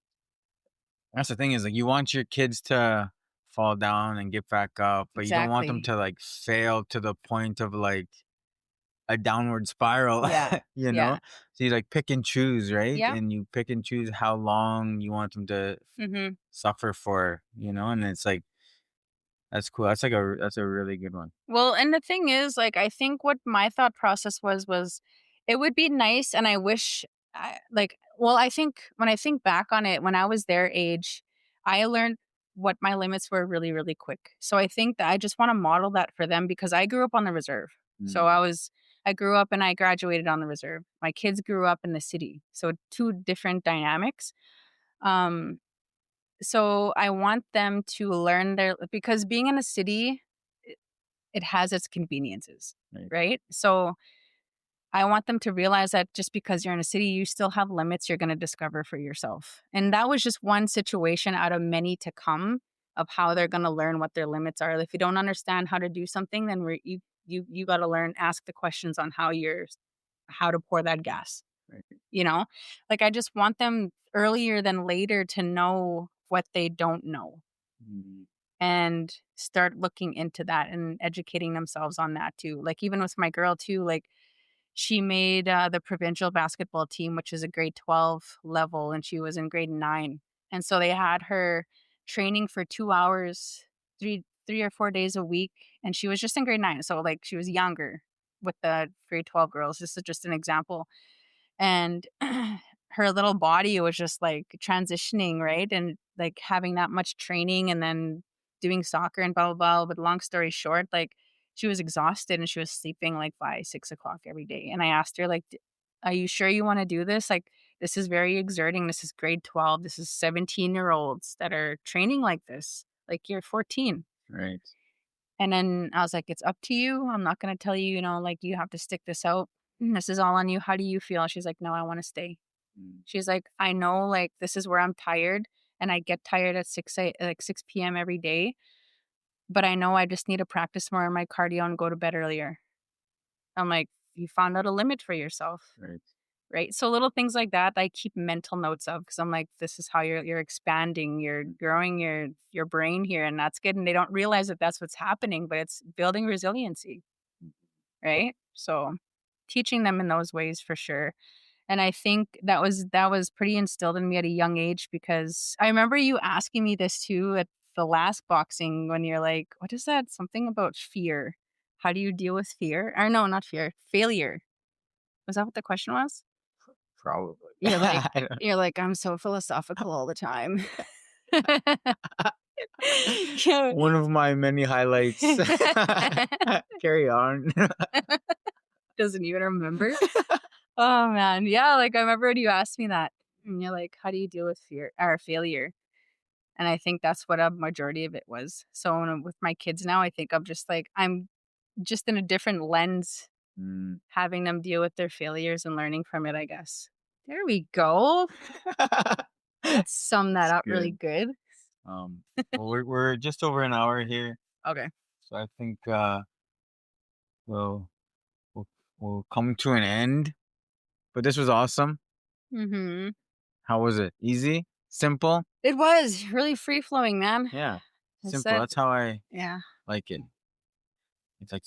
that's the thing is like you want your kids to fall down and get back up, but you don't want them exactly. to like fail to the point of like a downward spiral, Yeah, you know? yeah, So you like pick and choose, right? yeah, And you pick and choose how long you want them to mhm. suffer for, you know? And it's like that's cool. That's a really good one. Well, and the thing is, like, I think what my thought process was it would be nice, and I wish, I think when I think back on it, when I was their age, I learned what my limits were really, really quick. So I think that I just want to model that for them because I grew up on the reserve. So Mm, I grew up and I graduated on the reserve. My kids grew up in the city. So two different dynamics. Um, so I want them to learn because being in a city, it has its conveniences, right. right? So I want them to realize that just because you're in a city, you still have limits you're going to discover for yourself. And that was just one situation out of many to come of how they're going to learn what their limits are. If you don't understand how to do something, then you got to learn, ask the questions on how to pour that gas. Right. You know, like I just want them earlier than later to know what they don't know Mm, and start looking into that and educating themselves on that too. Like even with my girl too, like she made the provincial basketball team, which is a grade 12 level, and she was in grade 9. And so they had her training for 2 hours, three or 4 days a week, and she was just in grade 9. So like she was younger with the grade 12 girls. This is just an example. And her little body was just like transitioning, right? And like having that much training and then doing soccer and blah, blah, blah. But long story short, like she was exhausted and she was sleeping like 5, 6 o'clock every day. And I asked her, like, are you sure you want to do this? Like, this is very exerting. This is grade 12. This is 17-year-olds that are training like this. Like, you're 14. right. And then I was like, "It's up to you. I'm not gonna tell you, like, you have to stick this out. This is all on you. How do you feel?" She's like, "No, I wanna stay." Mm, She's like, "I know, like, this is where I'm tired, and I get tired at 6 PM every day, but I know I just need to practice more in my cardio and go to bed earlier." I'm like, "You found out a limit for yourself." right. Right? So little things like that, I keep mental notes of because 'cause I'm like, "This is how you're expanding, you're growing your brain here, and that's good." And they don't realize that that's what's happening, but it's building resiliency. Right? So, teaching them in those ways for sure. And I think that was pretty instilled in me at a young age because I remember you asking me this too at the last boxing when you're like, "What is that? Something about fear. How do you deal with fear?" Or no, not fear, failure. Was that what the question was? Probably. You're like I don't you're like, "I'm so philosophical all the time." Yeah. One of my many highlights. Carry on. Doesn't even remember? Oh, man. Yeah, like, I remember when you asked me that, and you're like, "How do you deal with fear or failure?" And I think that's what a majority of it was. So, when I'm with my kids now, I think I'm just in a different lens, Mm. having them deal with their failures and learning from it, I guess. There we go. Let's sum that It's up really good. good. Um, well, we're just over an hour here, Okay. so I think we'll we'll we'll come to an end. But this was awesome. Mhm. How was it? Easy? Simple? It was really free flowing, man. Yeah, I simple. said That's how I yeah, like it. It's like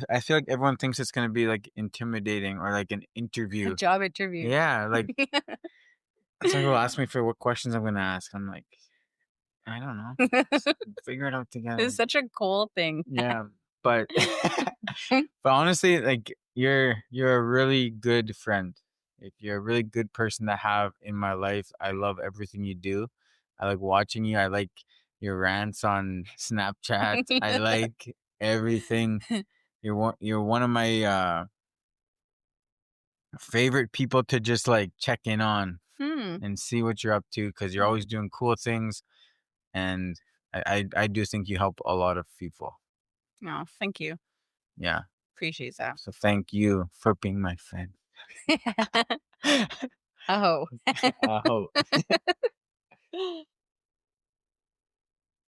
I feel like everyone thinks it's gonna be like intimidating or like an a interview. job interview. Yeah, like some people ask me for what questions I'm gonna ask. I'm like, I don't know. Just figure it out together. It's such a cool thing. Yeah. But but honestly, like you're a really good friend. Like you're a really good person to have in my life. I love everything you do. I like watching you. I like your rants on Snapchat. I like everything. You're one of my favorite people to just like check in on Hmm. and see what you're up to because you're always doing cool things. And I do think you help a lot of people. No, thank you. Yeah. Appreciate that. So thank you for being my friend. Oh. I hope.